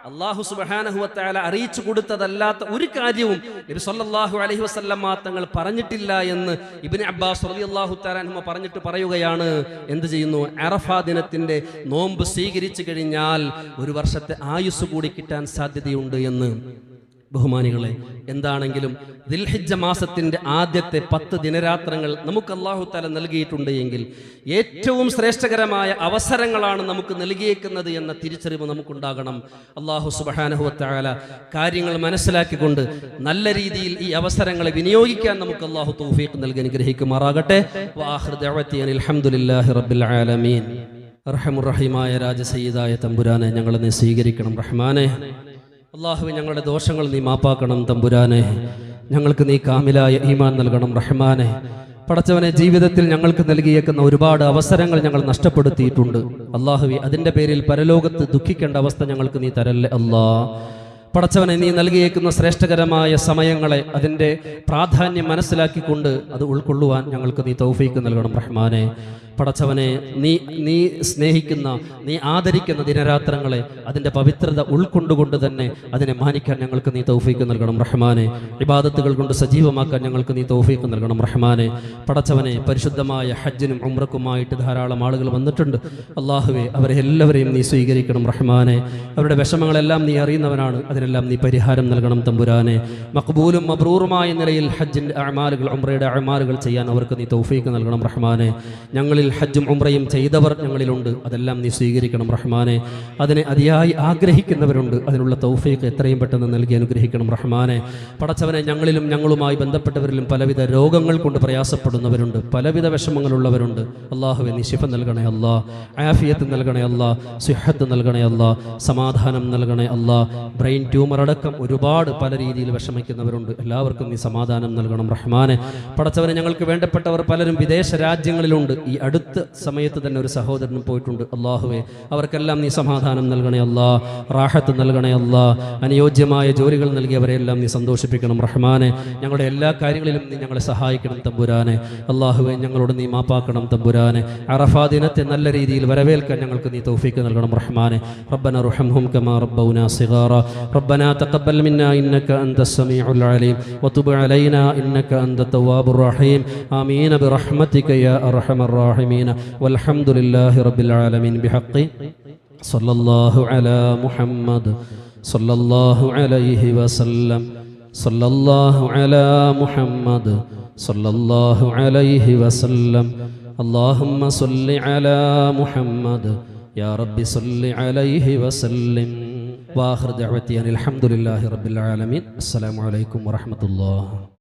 അല്ലാഹു സുബ്ഹാനഹു വ തആല അറിയിച്ചു കൊടുത്തതല്ലാത്ത ഒരു കാര്യവും നബി സല്ലല്ലാഹു അലൈഹി വസല്ലമ തങ്ങൾ പറഞ്ഞിട്ടില്ല എന്ന് ഇബ്നു അബ്ബാസ് റളിയല്ലാഹു തആല അൻഹു പറഞ്ഞിട്ട് പറയുകയാണ്. എന്ത് ചെയ്യുന്നു? അറഫാ ദിനത്തിന്റെ നോമ്പ് സ്വീകരിച്ചു കഴിഞ്ഞാൽ 1 വർഷത്തെ ആയുസ് കൂടി കിട്ടാൻ സാധ്യതയുണ്ട് എന്ന്. ബഹുമാനികളെ, എന്താണെങ്കിലും ദിൽഹിജ്ജ മാസത്തിന്റെ ആദ്യത്തെ 10 ദിനരാത്രങ്ങൾ നമുക്ക് അല്ലാഹു തആല നൽകിയിട്ടുണ്ട് എങ്കിൽ ഏറ്റവും ശ്രേഷ്ഠകരമായ അവസരങ്ങളാണ് നമുക്ക് നൽകിയേക്കുന്നത് എന്ന തിരിച്ചറിവ് നമുക്കുണ്ടാകണം. അല്ലാഹു സുബ്ഹാനഹു വ തആല കാര്യങ്ങൾ മനസ്സിലാക്കിക്കൊണ്ട് നല്ല രീതിയിൽ ഈ അവസരങ്ങളെ വിനിയോഗിക്കാൻ നമുക്ക് അല്ലാഹു തൗഫീഖ് നൽകി അനുഗ്രഹിക്കുമാറാകട്ടെ. വആഖിറു ദഅവതി അൽഹംദുലില്ലാഹി റബ്ബിൽ ആലമീൻ. അർഹമുർ റഹീമായ രാജസയ്യിദായ തമ്പുരാനെ, ഞങ്ങളെ നീ സ്വീകരിക്കണം റഹ്മാനെ. അല്ലാഹുവേ, ഞങ്ങളുടെ ദോഷങ്ങൾ നീ മാപ്പാക്കണം തമ്പുരാനെ. ഞങ്ങൾക്ക് നീ കാമിലായ ഈമാൻ നൽകണം റഹ്മാനെ. പടച്ചവനെ, ജീവിതത്തിൽ ഞങ്ങൾക്ക് നൽകിയേക്കുന്ന ഒരുപാട് അവസരങ്ങൾ ഞങ്ങൾ നഷ്ടപ്പെടുത്തിയിട്ടുണ്ട്. അല്ലാഹുവേ, അതിൻ്റെ പേരിൽ പരലോകത്ത് ദുഃഖിക്കേണ്ട അവസ്ഥ ഞങ്ങൾക്ക് നീ തരല്ലേ അല്ലാ. പടച്ചവനെ, നീ നൽകിയേക്കുന്ന ശ്രേഷ്ഠകരമായ സമയങ്ങളെ അതിൻ്റെ പ്രാധാന്യം മനസ്സിലാക്കിക്കൊണ്ട് അത് ഉൾക്കൊള്ളുവാൻ ഞങ്ങൾക്ക് നീ തൗഫീക്ക് നൽകണം റഹ്മാനെ. പടച്ചവനെ, നീ സ്നേഹിക്കുന്ന, നീ ആദരിക്കുന്ന ദിനരാത്രങ്ങളെ അതിൻ്റെ പവിത്രത ഉൾക്കൊണ്ടുകൊണ്ട് തന്നെ അതിനെ മാനിക്കാൻ ഞങ്ങൾക്ക് നീ തൗഫീക്ക് നൽകണം റഹ്മാനെ. ഇബാദത്തുകൾ കൊണ്ട് സജീവമാക്കാൻ ഞങ്ങൾക്ക് നീ തൗഫീക്ക് നൽകണം റഹ്മാനെ. പടച്ചവനെ, പരിശുദ്ധമായ ഹജ്ജിനും ഉംറക്കുമായിട്ട് ധാരാളം ആളുകൾ വന്നിട്ടുണ്ട്. അല്ലാഹുവേ, അവരെ എല്ലാവരെയും നീ സ്വീകരിക്കണം റഹ്മാനെ. അവരുടെ വിഷമങ്ങളെല്ലാം നീ അറിയുന്നവനാണ്. അതിനെല്ലാം നീ പരിഹാരം നൽകണം തമ്പുരാനെ. മഖ്ബൂലും മബ്രൂറുമായ നിലയിൽ ഹജ്ജിൻ്റെ അഅ്മാലുകൾ, ഉംറയുടെ അഅ്മാലുകൾ ചെയ്യാൻ അവർക്ക് നീ തൗഫീക്ക് നൽകണം റഹ്മാനെ. ഞങ്ങളിൽ ഹജ്ജും ഉംറയും ചെയ്തവർ ഞങ്ങളിലുണ്ട്. അതെല്ലാം നീ സ്വീകരിക്കണം റഹ്മാനെ. അതിനെ അതിയായി ആഗ്രഹിക്കുന്നവരുണ്ട്. അതിനുള്ള തൗഫീഖ് എത്രയും പെട്ടെന്ന് നൽകി അനുഗ്രഹിക്കണം റഹ്മാനെ. പടച്ചവനെ, ഞങ്ങളിലും ഞങ്ങളുമായി ബന്ധപ്പെട്ടവരിലും പലവിധ രോഗങ്ങൾ കൊണ്ട് പ്രയാസപ്പെടുന്നവരുണ്ട്, പലവിധ വിഷമങ്ങളുള്ളവരുണ്ട്. അല്ലാഹുവേ, നീ ശിഫ നൽകണേ അല്ലാ, ആഫിയത്ത് നൽകണേ അല്ലാ, സിഹത്ത് നൽകണേ അല്ലാ, സമാധാനം നൽകണേ അല്ലാ. ബ്രെയിൻ ട്യൂമർ അടക്കം ഒരുപാട് പല രീതിയിൽ വിഷമിക്കുന്നവരുണ്ട്. എല്ലാവർക്കും നീ സമാധാനം നൽകണം റഹ്മാനെ. പടച്ചവനെ, ഞങ്ങൾക്ക് വേണ്ടപ്പെട്ടവർ പലരും വിദേശ രാജ്യങ്ങളിലുണ്ട്. ഈ അടുത്ത സമയത്ത് തന്നെ ഒരു സഹോദരനും പോയിട്ടുണ്ട്. അള്ളാഹുവേ, അവർക്കെല്ലാം നീ സമാധാനം നൽകണേ അല്ലാ, റാഹത്ത് നൽകണേ അല്ലാ, അനുയോജ്യമായ ജോലികൾ നൽകിയവരെല്ലാം നീ സന്തോഷിപ്പിക്കണം റഹ്മാനെ. ഞങ്ങളുടെ എല്ലാ കാര്യങ്ങളിലും നീ ഞങ്ങളെ സഹായിക്കണം തമ്പുരാനെ. അള്ളാഹുവേ, ഞങ്ങളോട് നീ മാപ്പാക്കണം തമ്പുരാനെ. അറഫാ ദിനത്തെ നല്ല രീതിയിൽ വരവേൽക്കാൻ ഞങ്ങൾക്ക് നീ തൗഫീക്ക് നൽകണം റഹ്മാനെ. റബ്ബന ർഹംഹും കമാ റബ്ബൗനാ സിഗാറ. റബ്ബനാ തഖബ്ബൽ മിന്നാ ഇന്നക അൻതസ് സമീഉൽ അലീം വതുബ് അലൈനാ ഇന്നക അൻതത് തവ്വാബുർ റഹീം. ആമീൻ ബിറഹ്മതിക യാ അർഹമർ റഹീമീൻ. വൽഹംദുലില്ലാഹി റബ്ബിൽ ആലമീൻ. ബിഹഖി സല്ലല്ലാഹു അലാ മുഹമ്മദ് സല്ലല്ലാഹു അലൈഹി വസല്ലം. സല്ലല്ലാഹു അലാ മുഹമ്മദ് സല്ലല്ലാഹു അലൈഹി വസല്ലം. اللهم صل على محمد يا رب صل عليه وسلم. واخر دعوتي ان الحمد لله رب العالمين. السلام عليكم ورحمة الله.